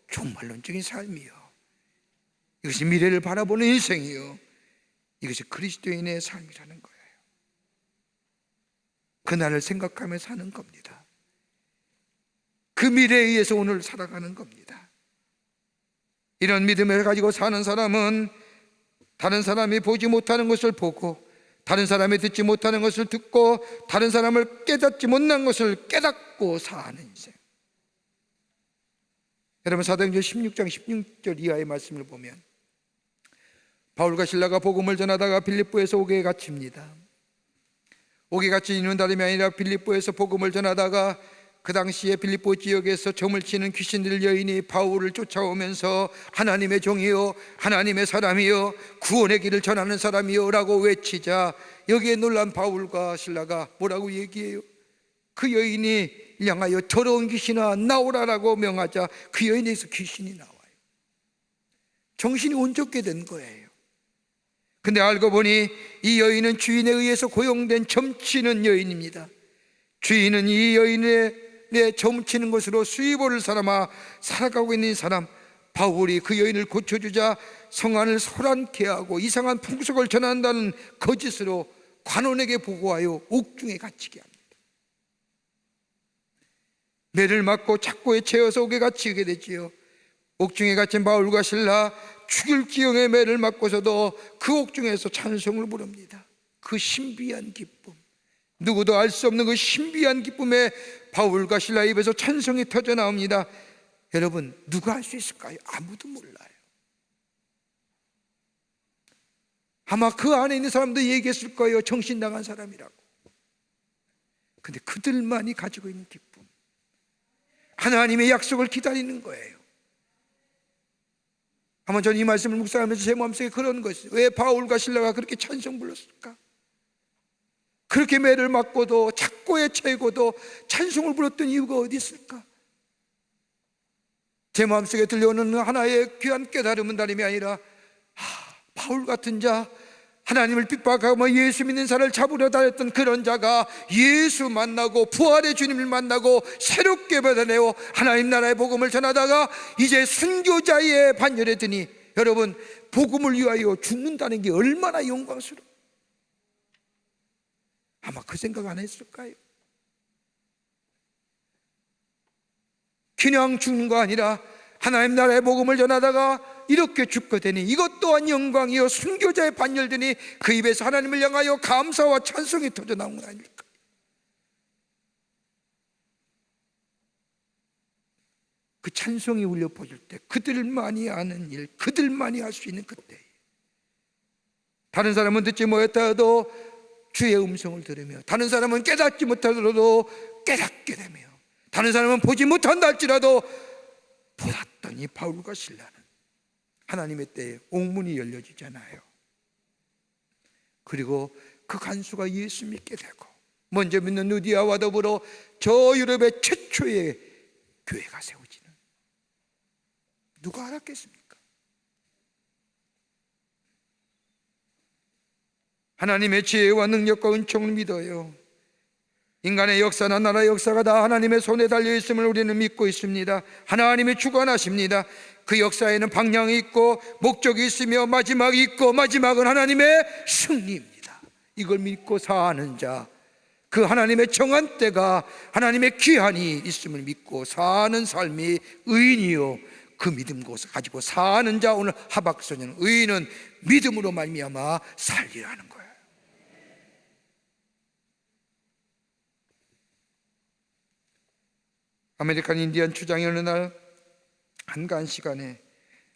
종말론적인 삶이요, 이것이 미래를 바라보는 인생이요, 이것이 그리스도인의 삶이라는 거예요. 그날을 생각하며 사는 겁니다. 그 미래에 의해서 오늘 살아가는 겁니다. 이런 믿음을 가지고 사는 사람은 다른 사람이 보지 못하는 것을 보고, 다른 사람이 듣지 못하는 것을 듣고, 다른 사람을 깨닫지 못한 것을 깨닫고 사는 인생. 여러분 사도행전 16장 16절 이하의 말씀을 보면 바울과 실라가 복음을 전하다가 빌립보에서 옥에 갇힙니다. 옥에 갇힌 이유는 다름이 아니라 빌립보에서 복음을 전하다가 그 당시에 빌립보 지역에서 점을 치는 귀신들 여인이 바울을 쫓아오면서 하나님의 종이요, 하나님의 사람이요, 구원의 길을 전하는 사람이요 라고 외치자 여기에 놀란 바울과 실라가 뭐라고 얘기해요? 그 여인이 향하여 더러운 귀신아 나오라라고 명하자 그 여인에서 귀신이 나와요. 정신이 온전게 된 거예요. 근데 알고 보니 이 여인은 주인에 의해서 고용된 점치는 여인입니다. 주인은 이 여인의 점치는 것으로 수입원을 삼아 살아가고 있는 사람, 바울이 그 여인을 고쳐주자 성안을 소란케 하고 이상한 풍속을 전한다는 거짓으로 관원에게 보고하여 옥중에 갇히게 합니다. 매를 맞고 착고에 채워서 옥에 갇히게 되지요. 옥중에 갇힌 바울과 실라, 죽일 지경에 매를 맞고서도 그 옥중에서 찬송을 부릅니다. 그 신비한 기쁨, 누구도 알 수 없는 그 신비한 기쁨에 바울과 실라 입에서 찬송이 터져 나옵니다. 여러분 누가 알 수 있을까요? 아무도 몰라요. 아마 그 안에 있는 사람도 얘기했을 거예요. 정신나간 사람이라고. 근데 그들만이 가지고 있는 기쁨, 하나님의 약속을 기다리는 거예요. 아마 저는 이 말씀을 묵상하면서 제 마음속에 그런 것이, 왜 바울과 실라가 그렇게 찬송 불렀을까? 그렇게 매를 맞고도 착고에 채고도 찬송을 불렀던 이유가 어디 있을까? 제 마음속에 들려오는 하나의 귀한 깨달음은 다름이 아니라 바울 같은 자, 하나님을 핍박하고 예수 믿는 자를 잡으려 다녔던 그런 자가 예수 만나고 부활의 주님을 만나고 새롭게 받아내고 하나님 나라의 복음을 전하다가 이제 순교자의 반열에 드니, 여러분 복음을 위하여 죽는다는 게 얼마나 영광스러워. 아마 그 생각 안 했을까요? 그냥 죽는 거 아니라 하나님 나라의 복음을 전하다가 이렇게 죽게 되니 이것 또한 영광이요, 순교자의 반열되니 그 입에서 하나님을 향하여 감사와 찬송이 터져 나온 건 아닐까? 그 찬송이 울려 퍼질 때, 그들만이 아는 일, 그들만이 할 수 있는 그때, 다른 사람은 듣지 못했다 해도 주의 음성을 들으며, 다른 사람은 깨닫지 못하더라도 깨닫게 되며, 다른 사람은 보지 못한다 할지라도 보았던 이 바울과 실라는 하나님의 때에 옥문이 열려지잖아요. 그리고 그 간수가 예수 믿게 되고 먼저 믿는 누디아와 더불어 저 유럽의 최초의 교회가 세워지는, 누가 알았겠습니까? 하나님의 지혜와 능력과 은총을 믿어요. 인간의 역사나 나라의 역사가 다 하나님의 손에 달려있음을 우리는 믿고 있습니다. 하나님이 주관하십니다. 그 역사에는 방향이 있고 목적이 있으며 마지막이 있고, 마지막은 하나님의 승리입니다. 이걸 믿고 사는 자, 그 하나님의 정한 때가, 하나님의 기한이 있음을 믿고 사는 삶이 의인이요, 그 믿음 가지고 사는 자. 오늘 하박소년, 의인은 믿음으로 말미암아 살리라는 거예요. 아메리칸 인디안 추장이 어느 날 한가한 시간에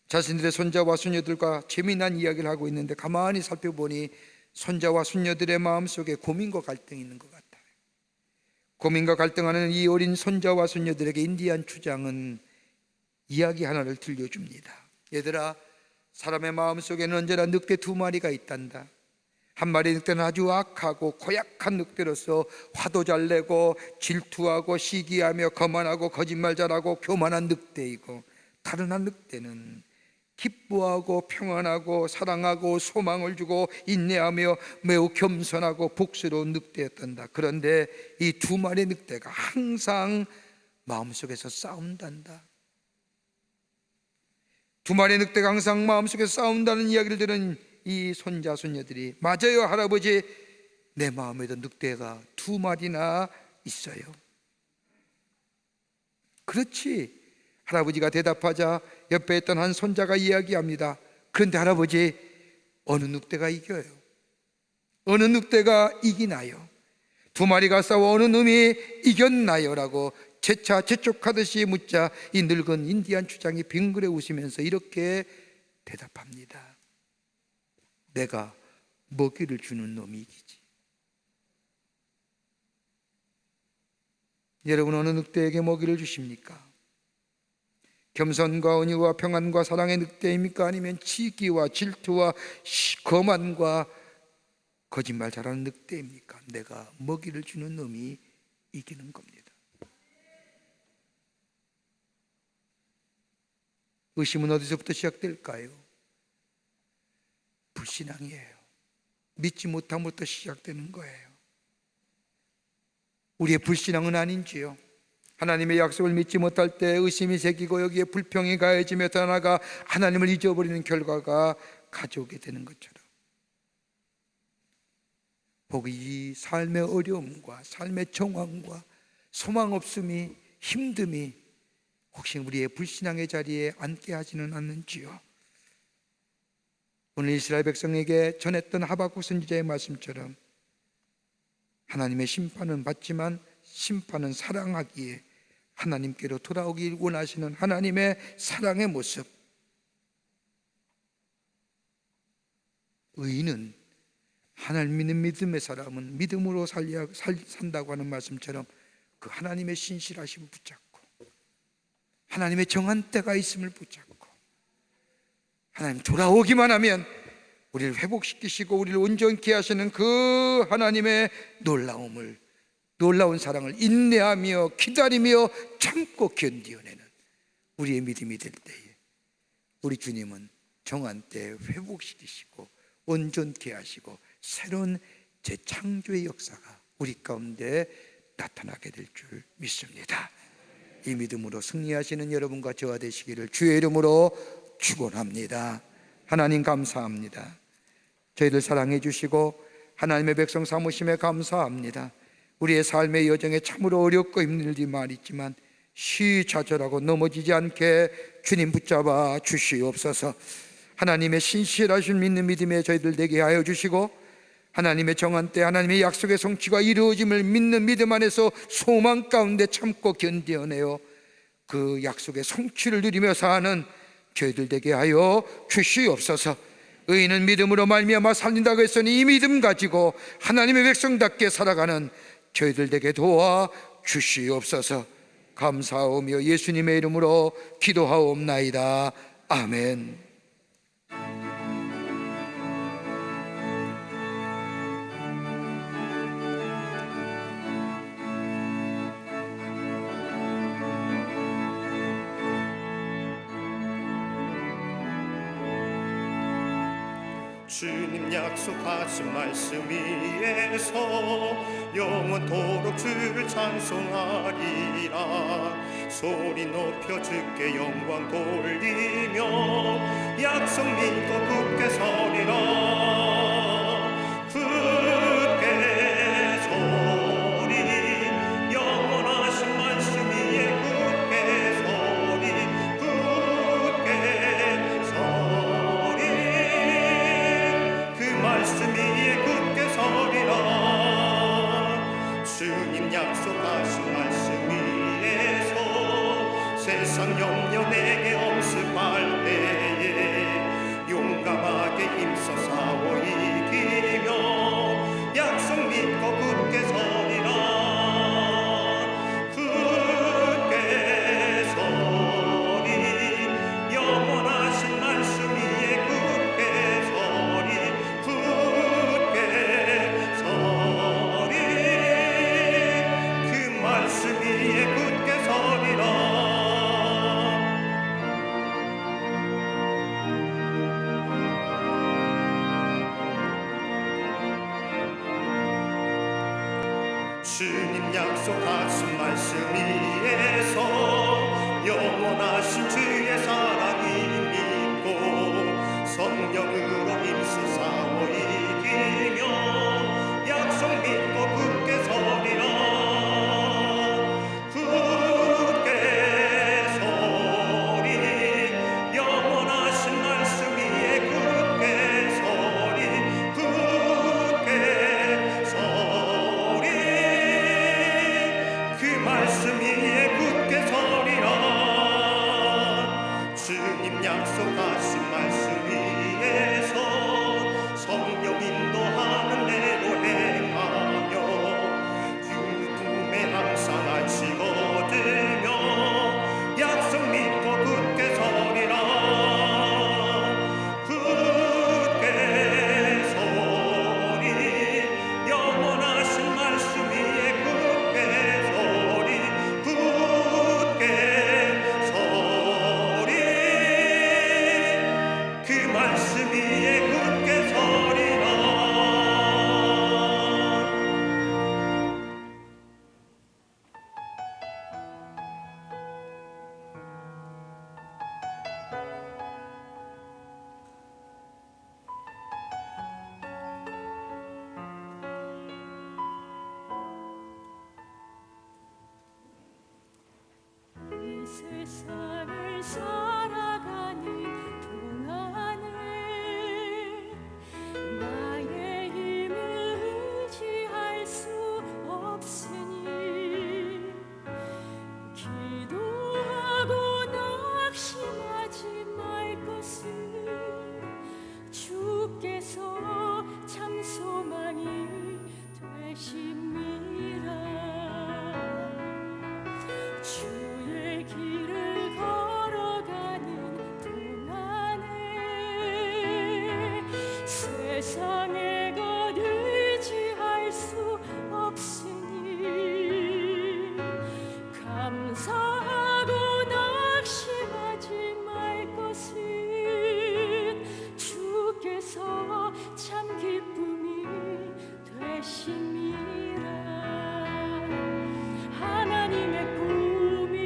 자신들의 손자와 손녀들과 재미난 이야기를 하고 있는데, 가만히 살펴보니 손자와 손녀들의 마음속에 고민과 갈등이 있는 것 같아요. 고민과 갈등하는 이 어린 손자와 손녀들에게 인디안 추장은 이야기 하나를 들려줍니다. 얘들아, 사람의 마음속에는 언제나 늑대 두 마리가 있단다. 한 마리 늑대는 아주 악하고 고약한 늑대로서 화도 잘 내고 질투하고 시기하며 거만하고 거짓말 잘하고 교만한 늑대이고, 다른 한 늑대는 기뻐하고 평안하고 사랑하고 소망을 주고 인내하며 매우 겸손하고 복스러운 늑대였단다. 그런데 이 두 마리의 늑대가 항상 마음속에서 싸운단다. 두 마리의 늑대가 항상 마음속에서 싸운다는 이야기를 들은 이 손자 손녀들이, 맞아요 할아버지, 내 마음에도 늑대가 두 마리나 있어요. 그렇지, 할아버지가 대답하자 옆에 있던 한 손자가 이야기합니다. 그런데 할아버지, 어느 늑대가 이겨요? 어느 늑대가 이기나요? 두 마리가 싸워 어느 놈이 이겼나요? 라고 재차 재촉하듯이 묻자 이 늙은 인디안 추장이 빙그레 웃으면서 이렇게 대답합니다. 내가 먹이를 주는 놈이 이기지. 여러분, 어느 늑대에게 먹이를 주십니까? 겸손과 온유와 평안과 사랑의 늑대입니까? 아니면 치기와 질투와 거만과 거짓말 잘하는 늑대입니까? 내가 먹이를 주는 놈이 이기는 겁니다. 의심은 어디서부터 시작될까요? 불신앙이에요. 믿지 못함부터 시작되는 거예요. 우리의 불신앙은 아닌지요? 하나님의 약속을 믿지 못할 때 의심이 생기고 여기에 불평이 가해지며 더 나아가 하나님을 잊어버리는 결과가 가져오게 되는 것처럼, 혹 이 삶의 어려움과 삶의 정황과 소망 없음이, 힘듦이 혹시 우리의 불신앙의 자리에 앉게 하지는 않는지요? 오늘 이스라엘 백성에게 전했던 하박국 선지자의 말씀처럼 하나님의 심판은 받지만 심판은 사랑하기에 하나님께로 돌아오길 원하시는 하나님의 사랑의 모습, 의인은 하나님 믿는 믿음의 사람은 믿음으로 산다고 하는 말씀처럼 그 하나님의 신실하심을 붙잡고 하나님의 정한 때가 있음을 붙잡고 하나님 돌아오기만 하면 우리를 회복시키시고 우리를 온전케 하시는 그 하나님의 놀라운 사랑을 인내하며 기다리며 참고 견디어내는 우리의 믿음이 될 때에 우리 주님은 정한 때 회복시키시고 온전케 하시고 새로운 재창조의 역사가 우리 가운데 나타나게 될 줄 믿습니다. 이 믿음으로 승리하시는 여러분과 저와 되시기를 주의 이름으로 축원합니다. 하나님 감사합니다. 저희를 사랑해 주시고 하나님의 백성 삼으심에 감사합니다. 우리의 삶의 여정에 참으로 어렵고 힘들지 말있지만 시좌절하고 넘어지지 않게 주님 붙잡아 주시옵소서. 하나님의 신실하신 믿는 믿음에 저희들 되게 하여 주시고 하나님의 정한 때 하나님의 약속의 성취가 이루어짐을 믿는 믿음 안에서 소망 가운데 참고 견뎌내어 그 약속의 성취를 누리며 사는 저희들 되게 하여 주시옵소서. 의인은 믿음으로 말미암아 살린다고 했으니 이 믿음 가지고 하나님의 백성답게 살아가는 저희들 되게 도와 주시옵소서. 감사하오며 예수님의 이름으로 기도하옵나이다. 아멘. 주님 약속하신 말씀 위에서 영원토록 주를 찬송하리라. 소리 높여 주께 영광 돌리며 약속 믿고 굳게 서리라. 굳게 서리 영원하신 말씀 위에 굳게 서리 굳게 서리 그 말씀 위에 굳게 서리라. 주님 약속하신 말씀 위에서 세상 염려 내게 엄습할 때에 용감하게 힘써 싸워 이기며 약속 믿고 굳게 서리라. 굳게 서리 영원하신 말씀 위에 굳게 서리 굳게 서리 그 말씀 위에 굳게 서리라. 주님 약속하신 말씀 위에서 영원하신 주의 사랑이 믿고 성령으로 힘써 싸워 이기며 약속 믿고 굳게 서리라. 굳게 서리 영원하신 말씀 위에 굳게 서리 굳게 서리 그 말씀 위에 굳게 서리라. 주님 약속하신 말씀 위에서 성령 인도하는 대로 행하며 유품에 항상 안식 얻으며 약속 믿고 굳게 서리라. 굳게 서리 영원하신 말씀 위에 굳게 서리 굳게 서리 그 말씀 위에 굳게 서리라. 이 세상을 살아가는 동안에 나의 힘을 의지할 수 없으니 기도하고 낙심하지 말 것은 주께서 참 소망이 되심이라. 주의 길을 걸어가는 동안에 세상의 것 의지할 수 없으니 감사하고 낙심하지 말 것은 주께서 참 기쁨이 되심이라. 하나님의 꿈이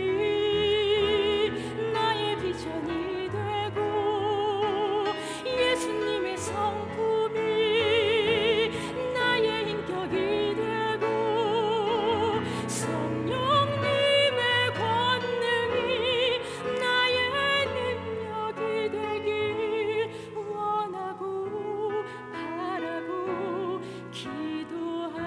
나의 비전이 되고 예수님의 성품이 나의 인격이 되고 성령님의 권능이 나의 능력이 되길 원하고 바라고 기도하옵나이다.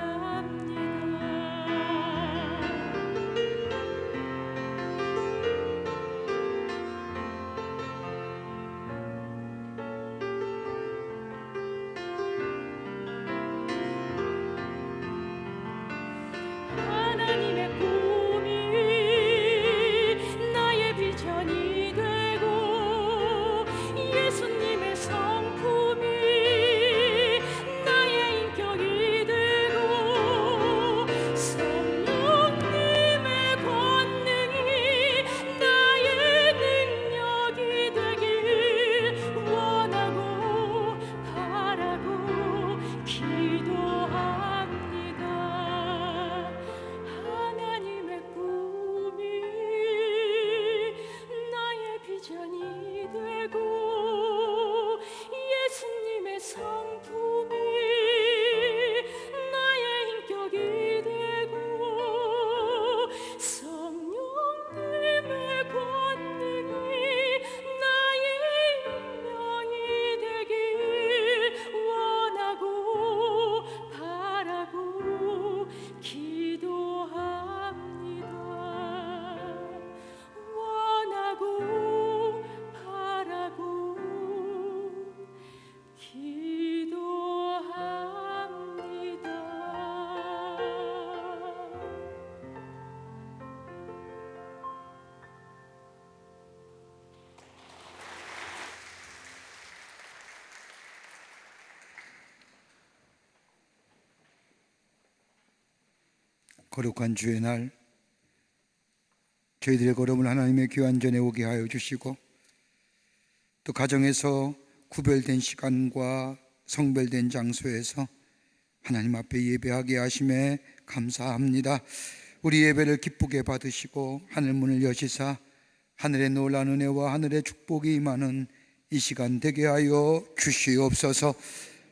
거룩한 주의 날 저희들의 걸음을 하나님의 귀한 전에 오게 하여 주시고, 또 가정에서 구별된 시간과 성별된 장소에서 하나님 앞에 예배하게 하심에 감사합니다. 우리 예배를 기쁘게 받으시고 하늘 문을 여시사 하늘의 놀라운 은혜와 하늘의 축복이 임하는 이 시간 되게 하여 주시옵소서.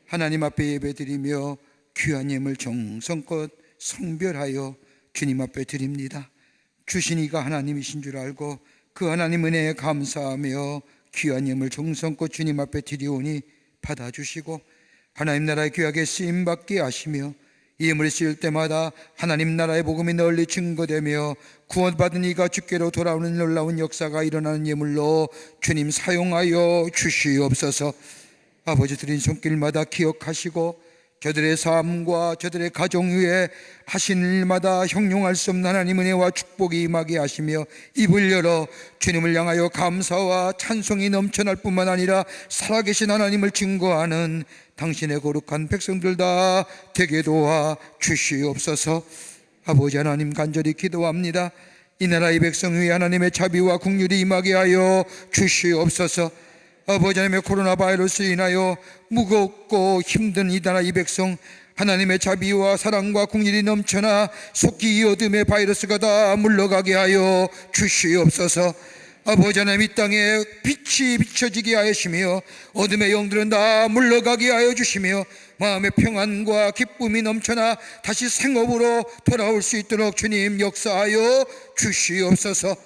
하나님 앞에 예배드리며 귀한 예물 정성껏 성별하여 주님 앞에 드립니다. 주신 이가 하나님이신 줄 알고 그 하나님 은혜에 감사하며 귀한 예물 정성껏 주님 앞에 드리오니 받아주시고 하나님 나라의 귀하게 쓰임받게 하시며 이 예물을 씌울 때마다 하나님 나라의 복음이 널리 증거되며 구원받은 이가 주께로 돌아오는 놀라운 역사가 일어나는 예물로 주님 사용하여 주시옵소서. 아버지 드린 손길마다 기억하시고 저들의 삶과 저들의 가정 위에 하신 일마다 형용할 수 없는 하나님 은혜와 축복이 임하게 하시며 입을 열어 주님을 향하여 감사와 찬송이 넘쳐날 뿐만 아니라 살아계신 하나님을 증거하는 당신의 거룩한 백성들 다 되게 도와 주시옵소서. 아버지 하나님 간절히 기도합니다. 이 나라의 백성 위에 하나님의 자비와 긍휼이 임하게 하여 주시옵소서. 아버지 하나님의 코로나 바이러스로 인하여 무겁고 힘든 이 나라 이 백성 하나님의 자비와 사랑과 긍휼이 넘쳐나 속기 이 어둠의 바이러스가 다 물러가게 하여 주시옵소서. 아버지 하나님 이 땅에 빛이 비춰지게 하시며 어둠의 영들은 다 물러가게 하여 주시며 마음의 평안과 기쁨이 넘쳐나 다시 생업으로 돌아올 수 있도록 주님 역사하여 주시옵소서.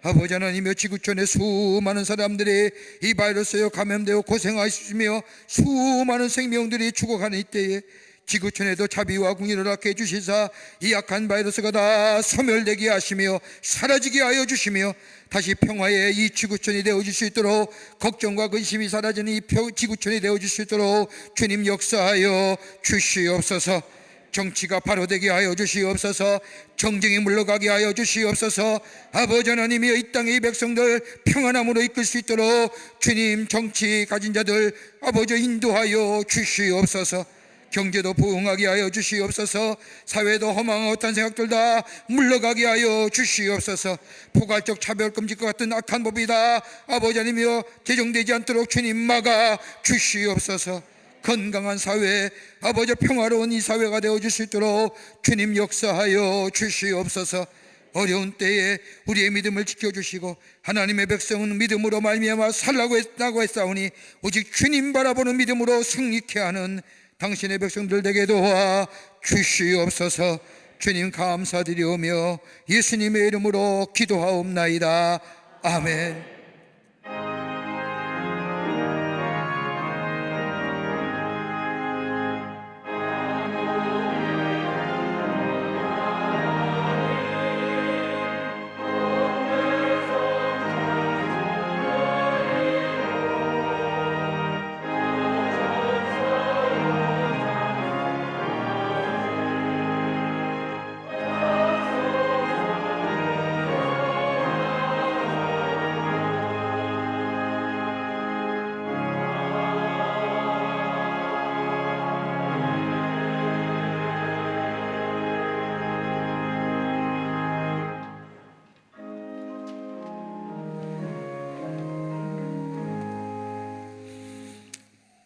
아버지 하나님의 지구촌에 수많은 사람들이 이 바이러스에 감염되어 고생하시며 수많은 생명들이 죽어가는 이때에 지구촌에도 자비와 긍휼을 허락해 주시사 이 악한 바이러스가 다 소멸되게 하시며 사라지게 하여 주시며 다시 평화의 이 지구촌이 되어줄 수 있도록 걱정과 근심이 사라지는 이 지구촌이 되어줄 수 있도록 주님 역사하여 주시옵소서. 정치가 바로 되게 하여 주시옵소서. 정쟁이 물러가게 하여 주시옵소서. 아버지 하나님이 이 땅의 이 백성들 평안함으로 이끌 수 있도록 주님 정치 가진 자들 아버지 인도하여 주시옵소서. 경제도 부흥하게 하여 주시옵소서. 사회도 허망한 어떤 생각들 다 물러가게 하여 주시옵소서. 포괄적 차별금지과 같은 악한 법이 다 아버지 하나님이여 제정되지 않도록 주님 막아 주시옵소서. 건강한 사회 아버지 평화로운 이 사회가 되어줄 수 있도록 주님 역사하여 주시옵소서. 어려운 때에 우리의 믿음을 지켜주시고 하나님의 백성은 믿음으로 말미암아 살라고 했사오니 오직 주님 바라보는 믿음으로 승리케 하는 당신의 백성들 되게 도와 주시옵소서. 주님 감사드리오며 예수님의 이름으로 기도하옵나이다. 아멘.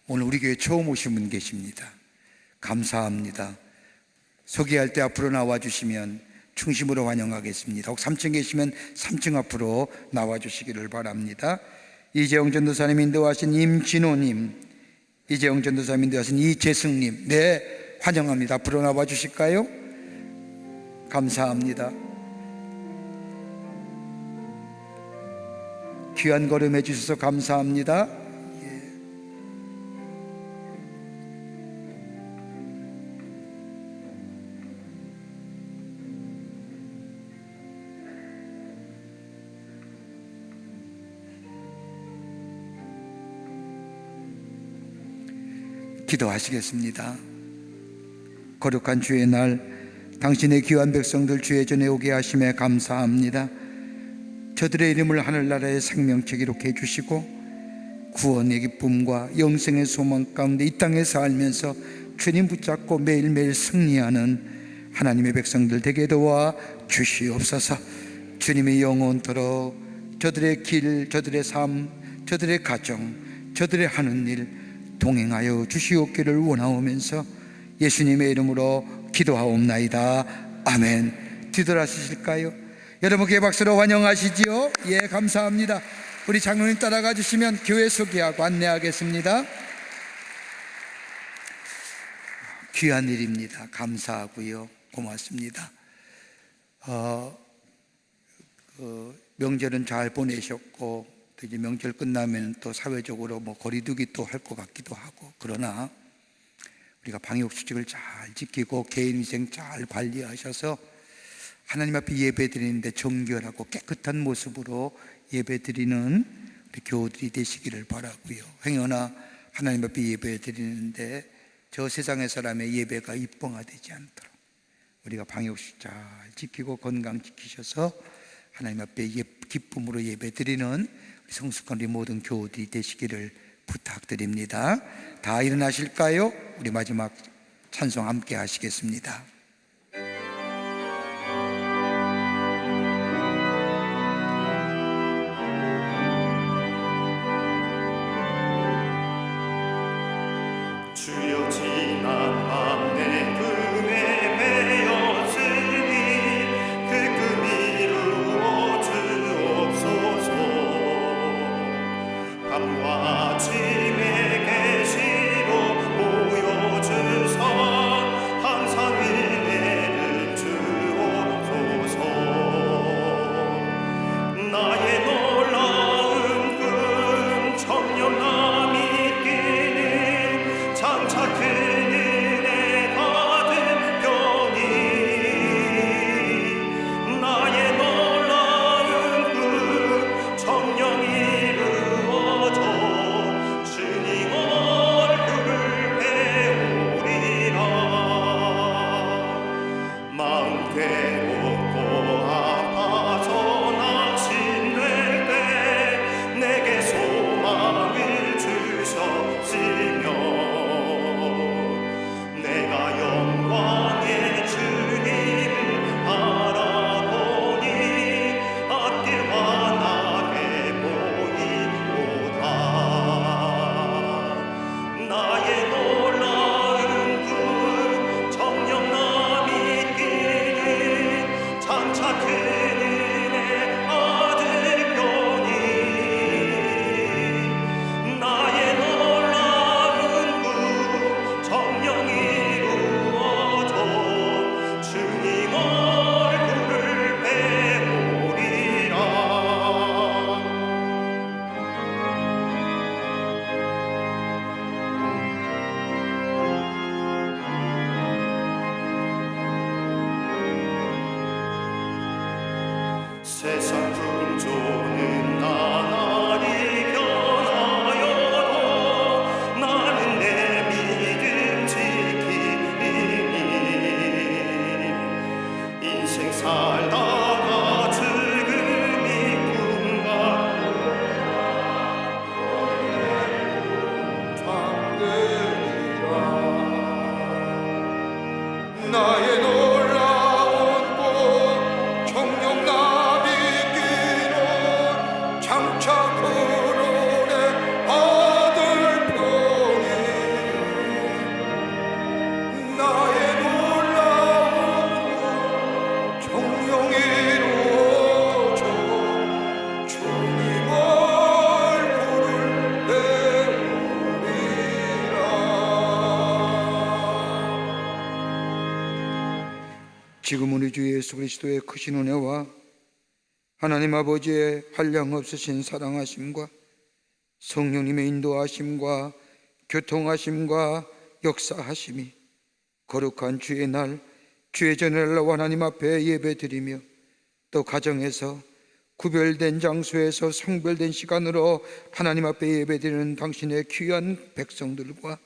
오늘 우리 교회 처음 오신 분 계십니다. 감사합니다. 소개할 때 앞으로 나와주시면 중심으로 환영하겠습니다. 혹 3층 계시면 3층 앞으로 나와주시기를 바랍니다. 이재영 전도사님 인도하신 임진호님, 이재영 전도사님 인도하신 이재승님, 네, 환영합니다. 앞으로 나와주실까요? 감사합니다. 귀한 걸음 해주셔서 감사합니다. 기도하시겠습니다. 거룩한 주의 날 당신의 귀한 백성들 주의 전에 오게 하심에 감사합니다. 저들의 이름을 하늘나라의 생명책 기록해 주시고 구원의 기쁨과 영생의 소망 가운데 이 땅에 살면서 주님 붙잡고 매일매일 승리하는 하나님의 백성들 되게 도와 주시옵소서. 주님이 영원토록 저들의 길, 저들의 삶, 저들의 가정, 저들의 하는 일 동행하여 주시옵기를 원하오면서 예수님의 이름으로 기도하옵나이다. 아멘. 뒤돌아서실까요? 여러분 께 박수로 환영하시지요? 예, 감사합니다. 우리 장로님 따라가 주시면 교회 소개하고 안내하겠습니다. 귀한 일입니다. 감사하고요. 고맙습니다. 명절은 잘 보내셨고 또 이제 명절 끝나면 또 사회적으로 뭐 거리두기 또 할 것 같기도 하고, 그러나 우리가 방역 수칙을 잘 지키고 개인위생 잘 관리하셔서 하나님 앞에 예배드리는데 정결하고 깨끗한 모습으로 예배드리는 우리 교우들이 되시기를 바라고요. 행여나 하나님 앞에 예배드리는데 저 세상의 사람의 예배가 입봉화되지 않도록 우리가 방역 수칙 잘 지키고 건강 지키셔서 하나님 앞에 기쁨으로 예배드리는 우리 성숙한 우리 모든 교우들이 되시기를 부탁드립니다. 다 일어나실까요? 우리 마지막 찬송 함께 하시겠습니다. 주여 지난 밤 내 금에 매였으니 그 금 이루어 주옵소서. 밤과 아침에 계시로 보여주사 항상 은혜를 주옵소서. 나의 놀라운 금 청렴함이 장차 큰 은혜 받은 병이 나의 놀라운 그 정령 이루어져 주님 얼굴을 배우리라. 마음 괴롭고 아파서 낙심될 때 내게 소망을 주셨으며 내가 영광의 주님을 바라보니 앞길 환하게 보이도다. 나의 놀라운 그 정령남 있기는 장차 큰 은혜 받을 병이 나의 놀라운 그 정령 이루어져 주님 얼굴을 배우리라. 세상 풍조는 나날이 변하여도 나는 내 믿음 지키리니. 인생 살다가 죽음이 꿈과 잠들리라. 나의 놀라운 복 정령남 있기는 장차 큰 은혜 받을 병이 나의 놀라운 복 정령 이루어져 주님 얼굴을 배우리라. 지금 우리 주 예수 그리스도의 크신 은혜와 하나님 아버지의 한량없으신 사랑하심과 성령님의 인도하심과 교통하심과 역사하심이 거룩한 주의 날 주의 전을 날라와 하나님 앞에 예배드리며 또 가정에서 구별된 장소에서 성별된 시간으로 하나님 앞에 예배드리는 당신의 귀한 백성들과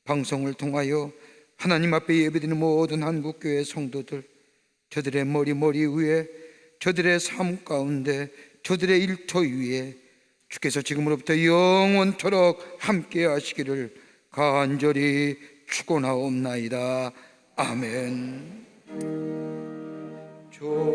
방송을 통하여 하나님 앞에 예배드리는 모든 한국교회 성도들, 저들의 머리 위에, 저들의 삶 가운데, 저들의 일터 위에 주께서 지금으로부터 영원토록 함께 하시기를 간절히 축원하옵나이다. 아멘. 주옵소서.